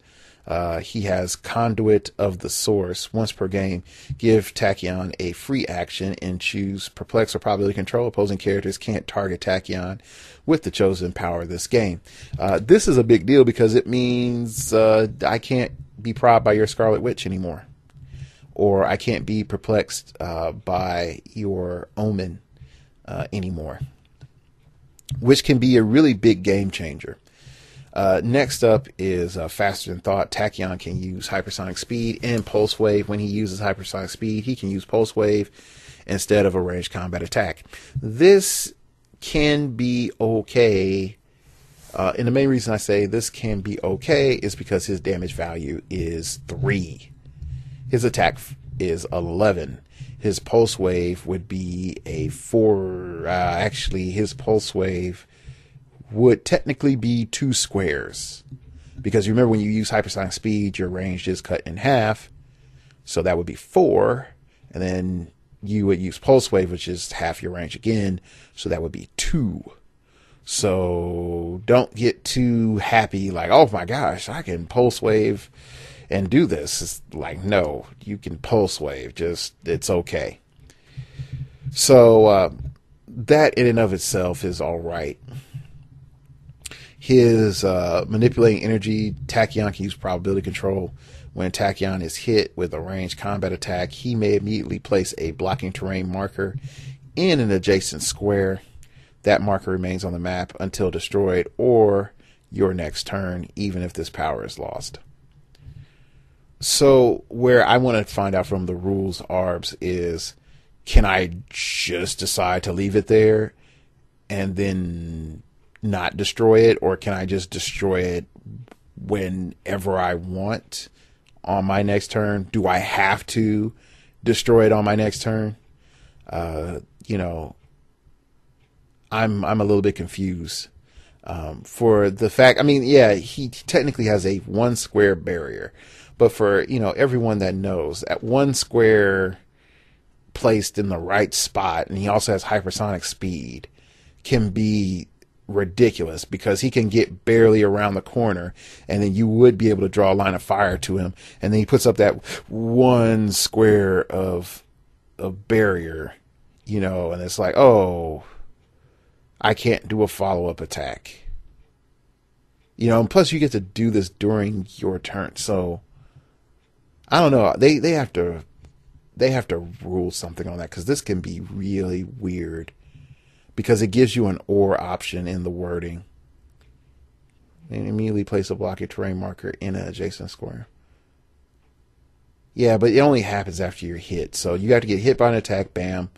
He has Conduit of the Source. Once per game, give Tachyon a free action and choose Perplex or Probability Control. Opposing characters can't target Tachyon with the chosen power of this game. This is a big deal because it means I can't be probbed by your Scarlet Witch anymore. Or I can't be perplexed by your Omen anymore. Which can be a really big game changer. Next up is Faster Than Thought. Tachyon can use Hypersonic Speed and Pulse Wave. When he uses Hypersonic Speed, he can use Pulse Wave instead of a ranged combat attack. This can be okay. And the main reason I say this can be okay is because his damage value is 3. His attack is 11. His Pulse Wave would be a 4. Actually, his Pulse Wave would technically be 2 squares. Because you remember when you use Hypersonic Speed, your range is cut in half. So that would be 4. And then you would use Pulse Wave, which is half your range again. So that would be 2. So don't get too happy like, oh my gosh, I can Pulse Wave and do this. It's like, no, you can Pulse Wave. Just, it's okay. So that in and of itself is all right. His manipulating energy, Tachyon can use probability control. When Tachyon is hit with a ranged combat attack, he may immediately place a blocking terrain marker in an adjacent square. That marker remains on the map until destroyed or your next turn, even if this power is lost. So where I want to find out from the rules arbs is, can I just decide to leave it there and then not destroy it, or can I just destroy it whenever I want on my next turn? Do I have to destroy it on my next turn? You know, I'm a little bit confused for the fact, I mean, yeah, he technically has a 1 square barrier, but for, you know, everyone that knows, at 1 square placed in the right spot, and he also has hypersonic speed, can be ridiculous because he can get barely around the corner, and then you would be able to draw a line of fire to him, and then he puts up that 1 square of barrier, you know, and it's like, oh, I can't do a follow-up attack, you know, and plus you get to do this during your turn. So I don't know, they have to rule something on that, because this can be really weird. Because it gives you an or option in the wording. And immediately place a blocking terrain marker in an adjacent square. Yeah, but it only happens after you're hit. So you have to get hit by an attack, bam.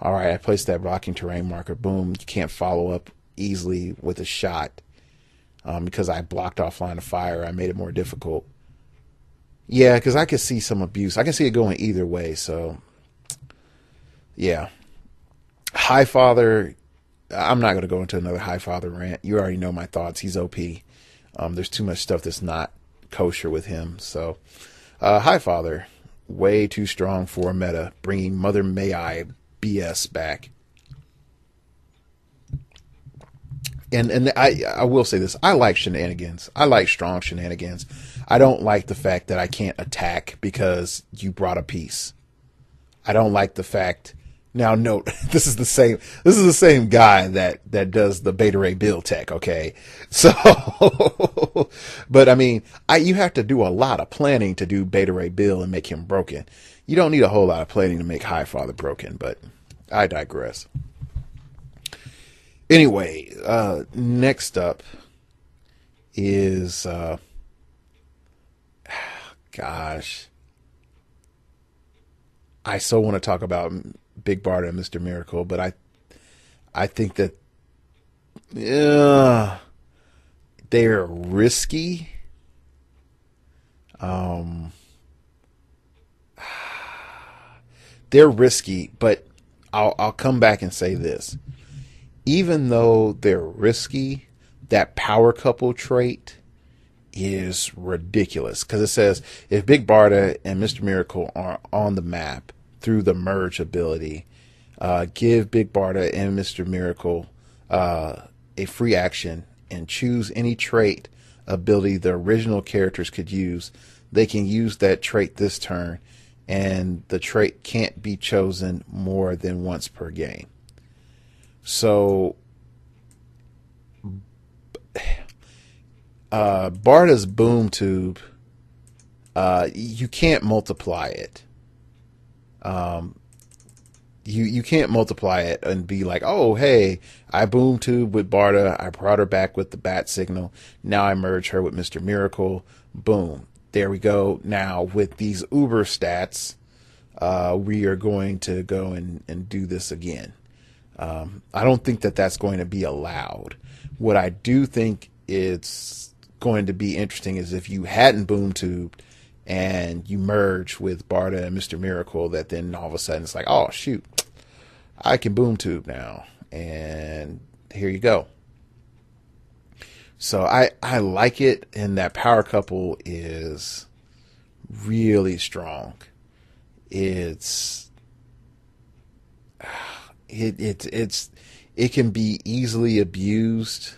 Alright, I placed that blocking terrain marker, boom. You can't follow up easily with a shot. Because I blocked off line of fire, I made it more difficult. Yeah, because I could see some abuse. I can see it going either way, so yeah. Highfather, I'm not going to go into another Highfather rant. You already know my thoughts. He's OP. There's too much stuff that's not kosher with him. So, Highfather, way too strong for meta, bringing Mother May I BS back. And I will say this. I like shenanigans. I like strong shenanigans. I don't like the fact that I can't attack because you brought a piece. I don't like the fact... Now note, this is the same guy that does the Beta Ray build tech, okay? So, but I mean, you have to do a lot of planning to do Beta Ray build and make him broken. You don't need a whole lot of planning to make Highfather broken, but I digress. Anyway, next up is, gosh, I so want to talk about Big Barda and Mr. Miracle, but I think that they're risky. they're risky, but I'll come back and say this. Even though they're risky, that power couple trait is ridiculous, because it says if Big Barda and Mr. Miracle are on the map through the merge ability, give Big Barda and Mr. Miracle a free action and choose any trait ability the original characters could use. They can use that trait this turn, and the trait can't be chosen more than once per game. So Barda's boom tube, you can't multiply it. You can't multiply it and be like, oh, hey, I boom tube with Barda. I brought her back with the bat signal. Now I merge her with Mr. Miracle. Boom. There we go. Now with these Uber stats, we are going to go and do this again. I don't think that that's going to be allowed. What I do think it's going to be interesting is if you hadn't boom tubed and you merge with Barda and Mr. Miracle, that then all of a sudden it's like, oh shoot, I can boom tube now, and here you go. So I like it, and that power couple is really strong. It can be easily abused.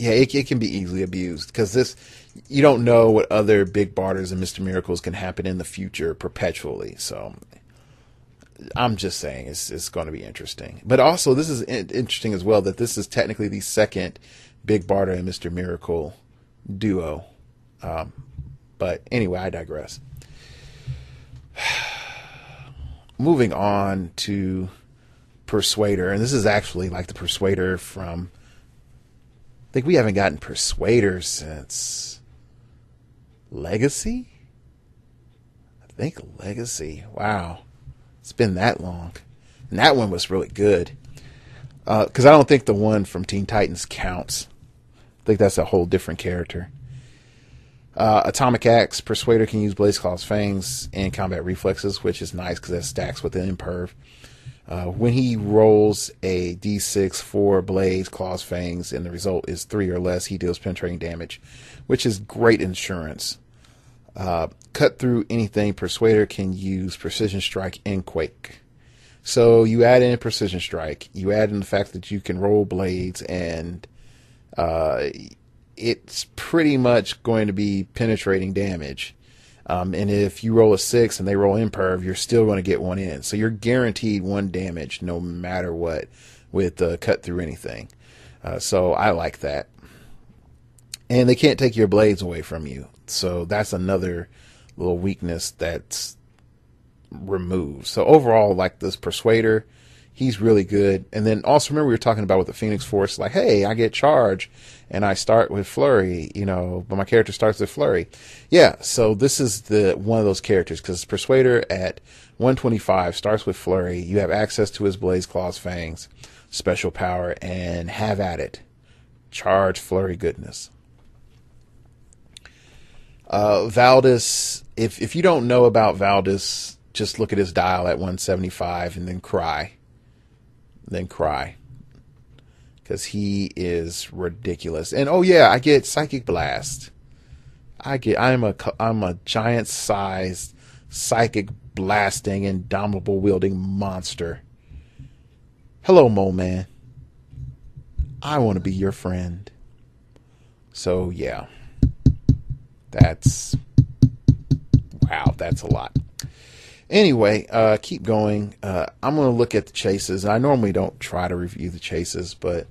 It can be easily abused, because this, you don't know what other Big Bardas and Mr. Miracles can happen in the future perpetually. So I'm just saying it's going to be interesting. But also, this is interesting as well, that this is technically the second Big Barda and Mr. Miracle duo. But anyway, I digress. Moving on to Persuader, and this is actually like the Persuader from, I think we haven't gotten Persuader since Legacy? I think Legacy. Wow. It's been that long. And that one was really good. Because I don't think the one from Teen Titans counts. I think that's a whole different character. Atomic Axe, Persuader can use Blaze Claw's Fangs and Combat Reflexes, which is nice because that stacks with the Imperv. When he rolls a d6 for Blaze Claw's Fangs and the result is 3 or less, he deals penetrating damage, which is great insurance. Cut through anything, Persuader can use Precision Strike and Quake. So you add in Precision Strike, you add in the fact that you can roll blades, and it's pretty much going to be penetrating damage. And if you roll a 6 and they roll Imperv, you're still going to get one in. So you're guaranteed 1 damage no matter what with cut through anything. So I like that. And they can't take your blades away from you. So that's another little weakness that's removed. So overall, like this Persuader, he's really good. And then also remember we were talking about with the Phoenix Force, like, hey, I get charge and I start with Flurry, but my character starts with Flurry. Yeah, so this is one of those characters, because Persuader at 125 starts with Flurry. You have access to his Blaze Claw's Fangs, special power, and have at it. Charge Flurry goodness. Valdis, if you don't know about Valdis, just look at his dial at 175 and then cry. Because he is ridiculous. And oh yeah, I get Psychic Blast. I'm a giant sized psychic blasting indomitable wielding monster. Hello, Mole Man. I want to be your friend. So yeah. That's a lot. Anyway, keep going. I'm going to look at the chases. I normally don't try to review the chases, but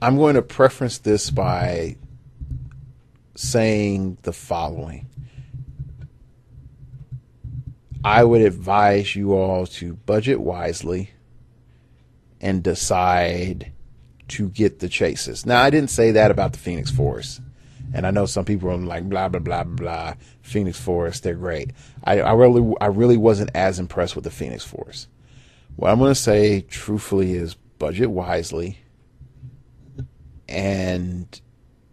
I'm going to preference this by saying the following. I would advise you all to budget wisely and decide to get the chases. Now, I didn't say that about the Phoenix Force. And I know some people are like, blah, blah, blah, blah, Phoenix Force, they're great. I really wasn't as impressed with the Phoenix Force. What I'm going to say, truthfully, is budget wisely and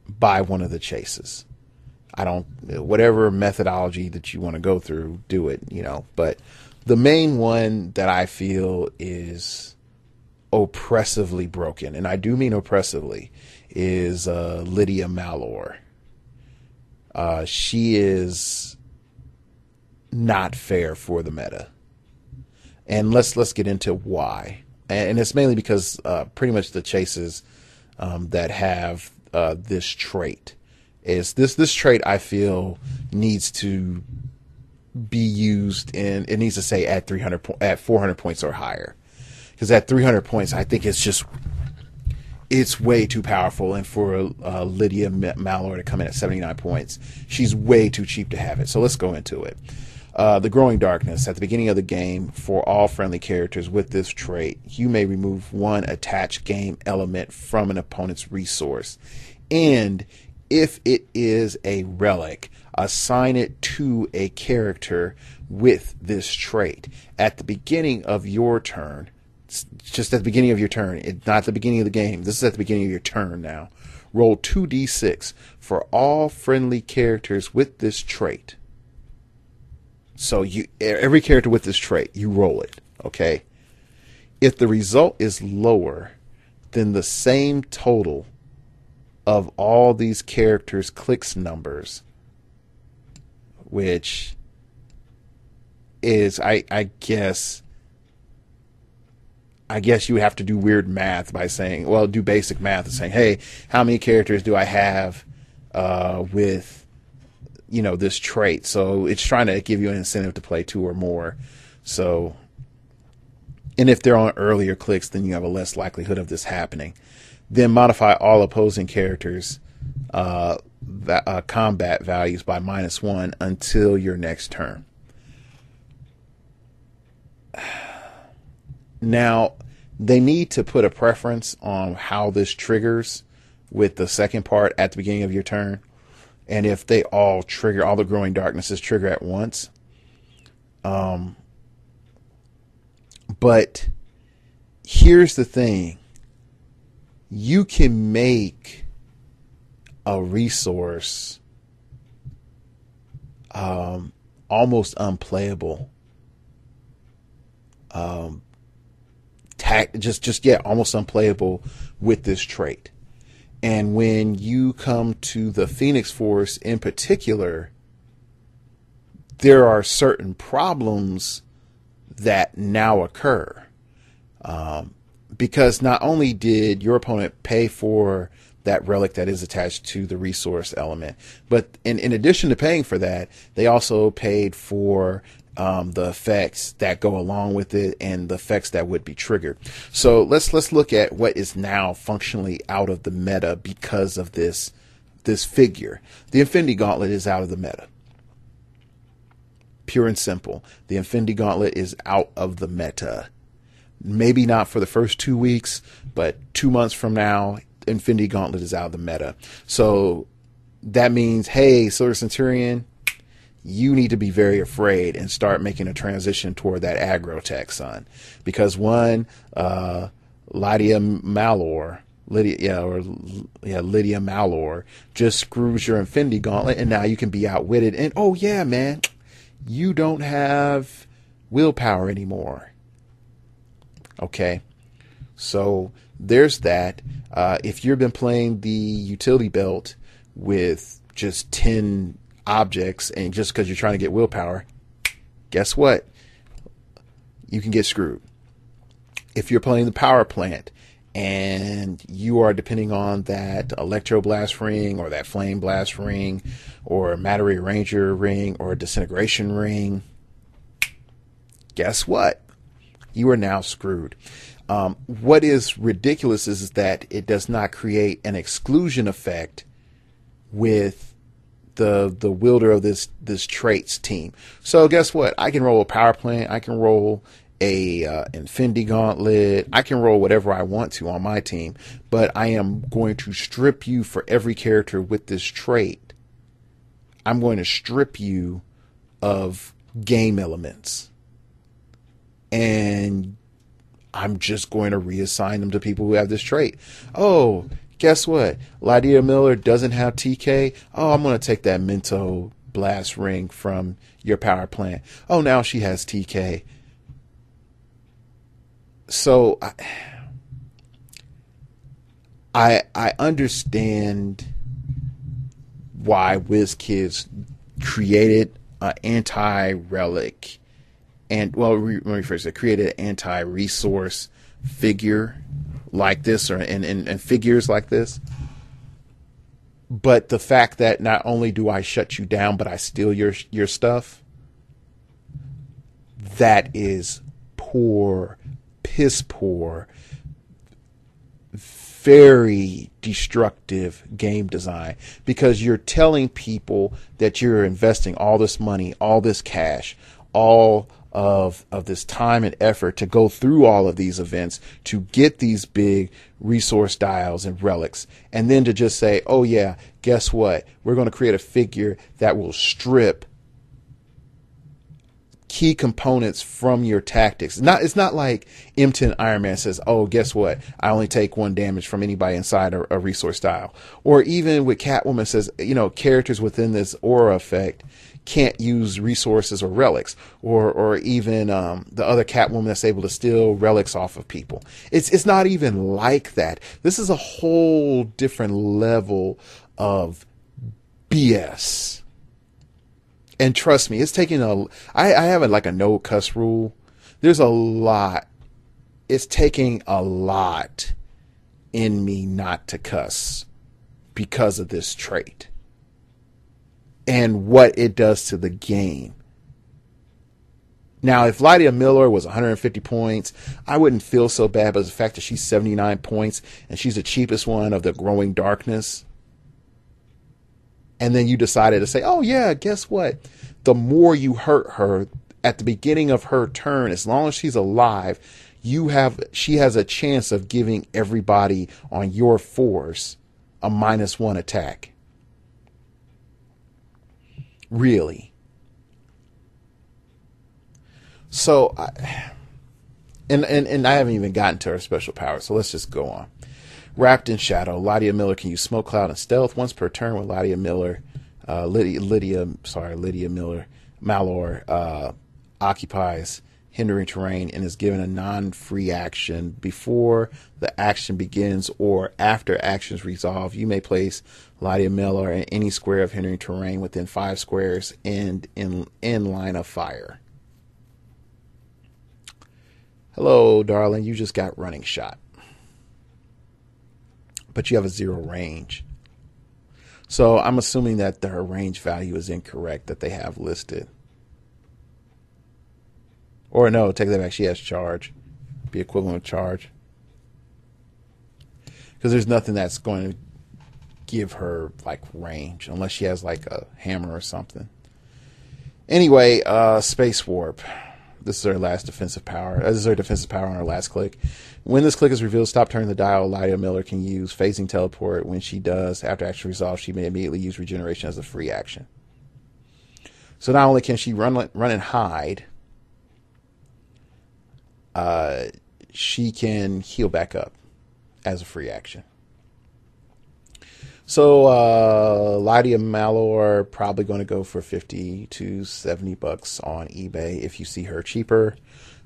buy one of the chases. I don't, whatever methodology that you want to go through, do it, but the main one that I feel is oppressively broken, and I do mean oppressively, is Lydia Malor. She is not fair for the meta, and let's get into why. And it's mainly because pretty much the chases that have this trait is this trait I feel needs to be used in. It needs to say at 400 points or higher, because at 300 points I think it's way too powerful, and for Lydia Malor to come in at 79 points, she's way too cheap to have it. So let's go into it. The Growing Darkness. At the beginning of the game, for all friendly characters with this trait, you may remove one attached game element from an opponent's resource. And if it is a relic, assign it to a character with this trait. At the beginning of your turn, just at the beginning of your turn, not the beginning of the game, this is at the beginning of your turn now, roll 2d6 for all friendly characters with this trait. So every character with this trait, you roll it, okay? If the result is lower than the same total of all these characters' clicks numbers, which is, I guess you would have to do weird math by saying, well, do basic math and saying, hey, how many characters do I have with this trait? So it's trying to give you an incentive to play 2 or more. So, and if they're on earlier clicks, then you have a less likelihood of this happening. Then modify all opposing characters' combat values by -1 until your next turn. Now, they need to put a preference on how this triggers with the second part at the beginning of your turn. And if they all trigger, all the Growing Darknesses trigger at once. But here's the thing. You can make a resource almost unplayable. Almost unplayable with this trait. And when you come to the Phoenix Force in particular, there are certain problems that now occur. Because not only did your opponent pay for that relic that is attached to the resource element, but in addition to paying for that, they also paid for the effects that go along with it and the effects that would be triggered. So let's look at what is now functionally out of the meta because of this figure. The Infinity Gauntlet is out of the meta. Pure and simple. The Infinity Gauntlet is out of the meta. Maybe not for the first 2 weeks, but 2 months from now, Infinity Gauntlet is out of the meta. So that means, hey, Silver Centurion, you need to be very afraid and start making a transition toward that aggro tech, son. Because one, Lydia Malor just screws your Infinity Gauntlet, and now you can be outwitted. And oh yeah, man, you don't have willpower anymore. Okay, so there's that. If you've been playing the utility belt with just 10 objects and just because you're trying to get willpower, guess what? You can get screwed. If you're playing the power plant and you are depending on that electroblast ring or that flame blast ring or matter rearranger ring or disintegration ring, guess what? You are now screwed. What is ridiculous is that it does not create an exclusion effect with the wielder of this traits team. So guess what? I can roll a power plant. I can roll a Infinity Gauntlet. I can roll whatever I want to on my team, but I am going to strip you for every character with this trait. I'm going to strip you of game elements, and I'm just going to reassign them to people who have this trait. Oh, Guess what? Lydia Miller doesn't have TK. Oh, I'm going to take that Mento Blast Ring from your power plant. Oh, now she has TK. So I understand why WizKids created an anti-relic and, well, let me first say, created an anti-resource figure like this, or and figures like this. But the fact that not only do I shut you down, but I steal your stuff, that is poor, piss poor, very destructive game design, because you're telling people that you're investing all this money, all this cash, all of this time and effort to go through all of these events to get these big resource dials and relics, and then to just say, oh yeah, guess what, we're going to create a figure that will strip key components from your tactics. It's not like M10 Iron Man says, oh, guess what, I only take 1 damage from anybody inside a resource dial. Or even with Catwoman says, characters within this aura effect can't use resources or relics, or even the other Catwoman that's able to steal relics off of people. It's not even like that. This is a whole different level of BS. And trust me, it's taking I have like a no cuss rule. There's a lot. It's taking a lot in me not to cuss because of this trait and what it does to the game. Now, if Lydia Miller was 150 points, I wouldn't feel so bad, but the fact that she's 79 points and she's the cheapest one of the Growing Darkness, and then you decided to say, oh yeah, guess what? The more you hurt her at the beginning of her turn, as long as she's alive, she has a chance of giving everybody on your force a -1 attack. Really? So, and I haven't even gotten to her special power, so let's just go on. Wrapped in Shadow, Lydia Miller can use Smoke Cloud and Stealth once per turn when Lydia Miller, Lydia Miller Malor occupies hindering terrain and is given a non-free action before the action begins or after actions resolve. You may place Lydia Miller in any square of hindering terrain within 5 squares and in line of fire. Hello, darling. You just got running shot, but you have a 0 range. So I'm assuming that her range value is incorrect that they have listed. Or no, take that back. She has charge. Be equivalent of charge. Because there's nothing that's going to give her like range unless she has like a hammer or something. Anyway, Space Warp. This is her last defensive power. This is her defensive power on her last click. When this click is revealed, stop turning the dial. Lydia Miller can use Phasing Teleport. When she does, after action resolves, she may immediately use Regeneration as a free action. So not only can she run and hide, she can heal back up as a free action. So Lydia Malor probably going to go for $50 to $70 on eBay. If you see her cheaper,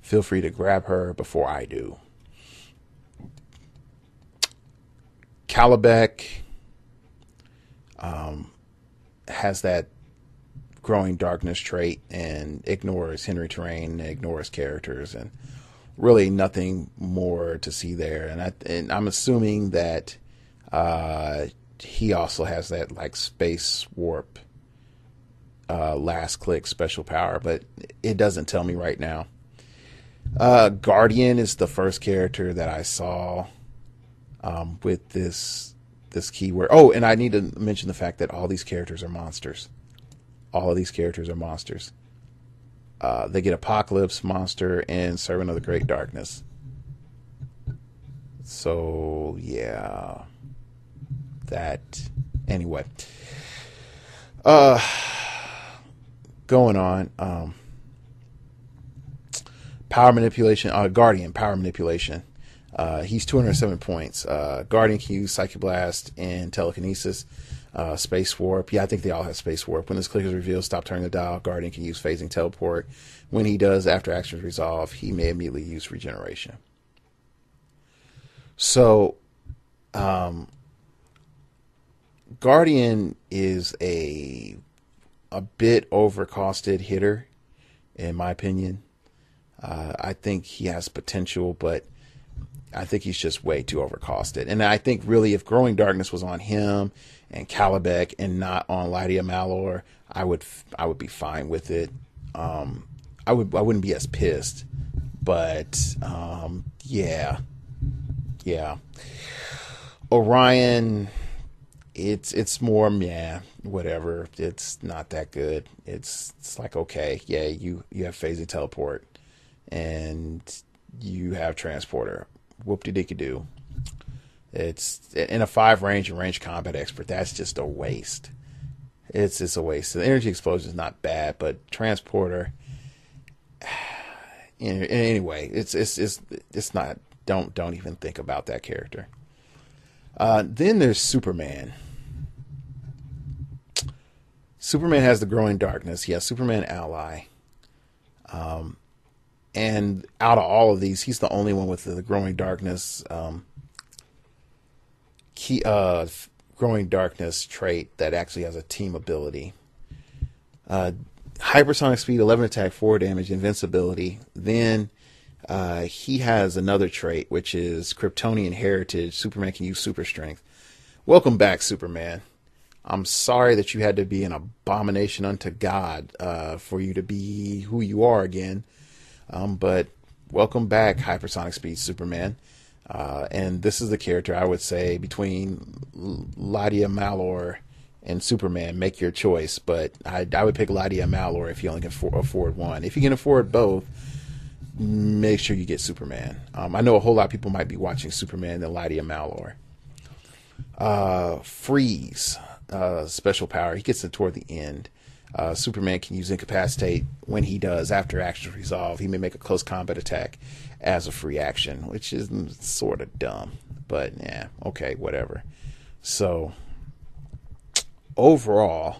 feel free to grab her before I do. Calabec has that Growing Darkness trait and ignores hindering terrain, ignores characters, and really nothing more to see there. And I'm assuming that he also has that like Space Warp last click special power, but it doesn't tell me right now. Guardian is the first character that I saw with this keyword. Oh, and I need to mention the fact that all these characters are monsters. All of these characters are monsters. They get Apocalypse, Monster, and Servant of the Great Darkness. So, yeah. That. Anyway. Going on. Power Manipulation. Guardian, Power Manipulation. He's 207 points. Guardian can use Psychic Blast and Telekinesis. Space Warp. Yeah, I think they all have Space Warp. When this click is revealed, stop turning the dial. Guardian can use Phasing Teleport. When he does, after actions resolve, he may immediately use Regeneration. So, Guardian is a bit overcosted hitter, in my opinion. I think he has potential, but I think he's just way too overcosted. And I think really if Growing Darkness was on him and Calibec and not on Lydia Malor, I would be fine with it. I wouldn't be as pissed, but yeah. Orion, it's more whatever. It's not that good. It's like, okay, yeah, you have Phasing Teleport and you have Transporter. Whoop-de-dicky-doo. It's in a 5 range and range combat expert. That's just a waste. It's a waste. The energy explosion is not bad, but Transporter. Anyway, it's not. Don't even think about that character. Then there's Superman. Superman has the Growing Darkness. He has Superman Ally. And out of all of these, he's the only one with the Growing Darkness Growing Darkness trait that actually has a team ability. Hypersonic speed, 11 attack, 4 damage, invincibility. Then he has another trait, which is Kryptonian heritage. Superman can use super strength. Welcome back, Superman. I'm sorry that you had to be an abomination unto God for you to be who you are again. But welcome back, Hypersonic Speed Superman. And this is the character I would say between Lydia Malor and Superman. Make your choice, but I would pick Lydia Malor if you only can afford one. If you can afford both, make sure you get Superman. I know a whole lot of people might be watching Superman than Lydia Malor. Freeze, special power. He gets it toward the end. Superman can use Incapacitate. When he does, after actions resolve, he may make a close combat attack as a free action, which is sort of dumb, but yeah, okay, whatever. So overall,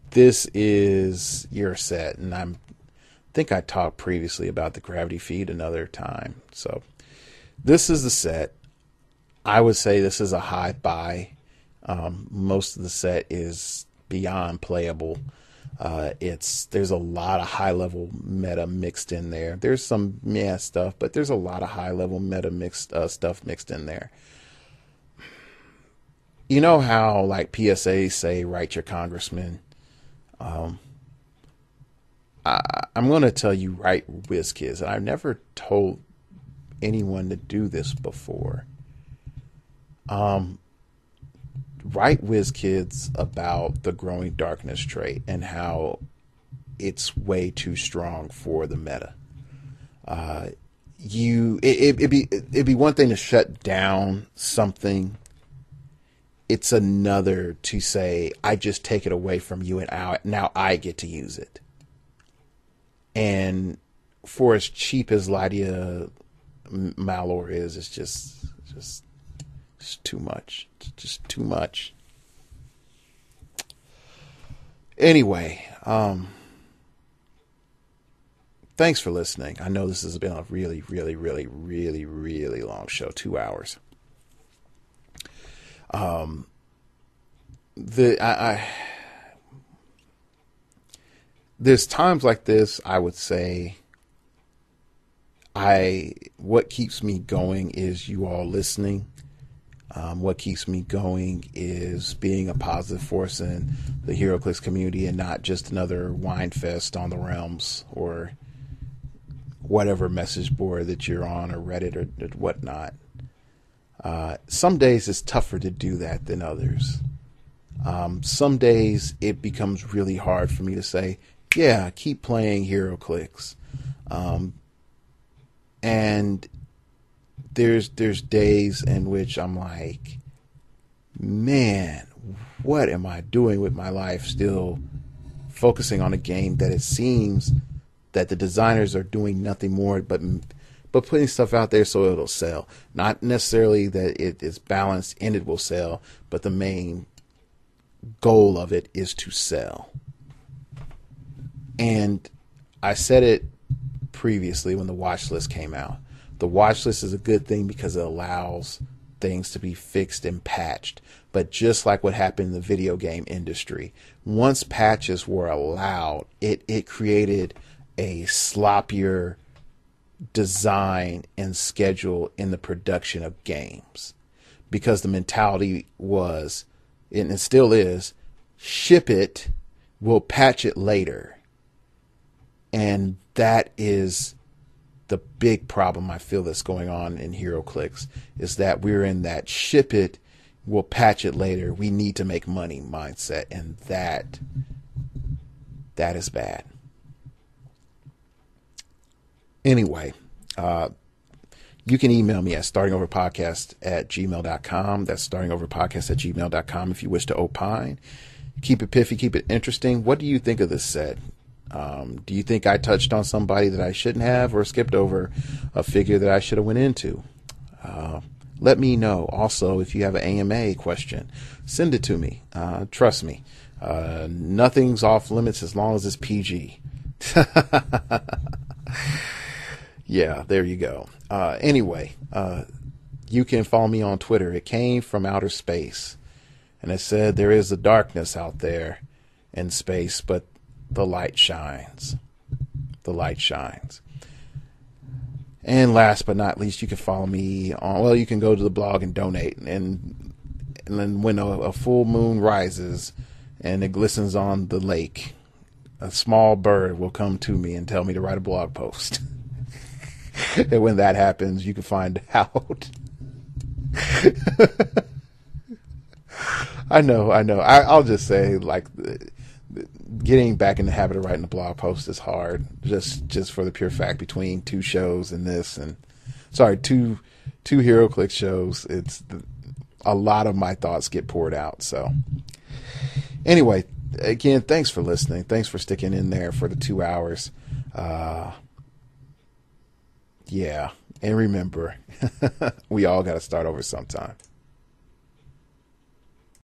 this is your set, and I think I talked previously about the gravity feed another time. So this is the set. I would say this is a high buy. Most of the set is beyond playable. There's a lot of high level meta mixed in there. There's some stuff, but there's a lot of high level meta mixed stuff mixed in there. You know how like PSAs say write your congressman. I'm going to tell you write WizKids. I've never told anyone to do this before. Write WizKids about the Growing Darkness trait and how it's way too strong for the meta. It'd be one thing to shut down something. It's another to say, I just take it away from you and now I get to use it. And for as cheap as Lydia Malor is, it's just too much. It's just too much. Anyway, thanks for listening. I know this has been a really, really, really, really, really long show, 2 hours. There's times like this, I would say, what keeps me going is you all listening. What keeps me going is being a positive force in the heroclix community and not just another wine fest on the realms or whatever message board that you're on or Reddit or whatnot. Some days it's tougher to do that than others. Some days it becomes really hard for me to say, yeah, keep playing heroclix. And there's days in which I'm like, man, what am I doing with my life, still focusing on a game that it seems that the designers are doing nothing more but but putting stuff out there so it'll sell. Not necessarily that it is balanced and it will sell, but the main goal of it is to sell. And I said it previously when the watch list came out. The watch list is a good thing because it allows things to be fixed and patched. But just like what happened in the video game industry, once patches were allowed, it created a sloppier design and schedule in the production of games, because the mentality was, and it still is, ship it, we'll patch it later. And that is the big problem I feel that's going on in HeroClix, is that we're in that ship it, we'll patch it later, we need to make money mindset, and that is bad. Anyway, you can email me at startingoverpodcast@gmail.com. That's startingoverpodcast@gmail.com if you wish to opine. Keep it piffy, keep it interesting. What do you think of this set? Do you think I touched on somebody that I shouldn't have, or skipped over a figure that I should have went into? Let me know. Also, if you have an AMA question, send it to me. Trust me, nothing's off limits as long as it's PG. Yeah, there you go. Anyway, you can follow me on Twitter. It came from outer space, and it said there is a darkness out there in space, but the light shines. The light shines. And last but not least, you can follow me on, well, you can go to the blog and donate. And then when a full moon rises and it glistens on the lake, a small bird will come to me and tell me to write a blog post. And when that happens, you can find out. I know. I'll just say, like, getting back in the habit of writing a blog post is hard, just for the pure fact, between two shows and this, and two HeroClix shows, a lot of my thoughts get poured out. So anyway, again, thanks for listening. Thanks for sticking in there for the 2 hours. Yeah, and remember, we all got to start over sometime.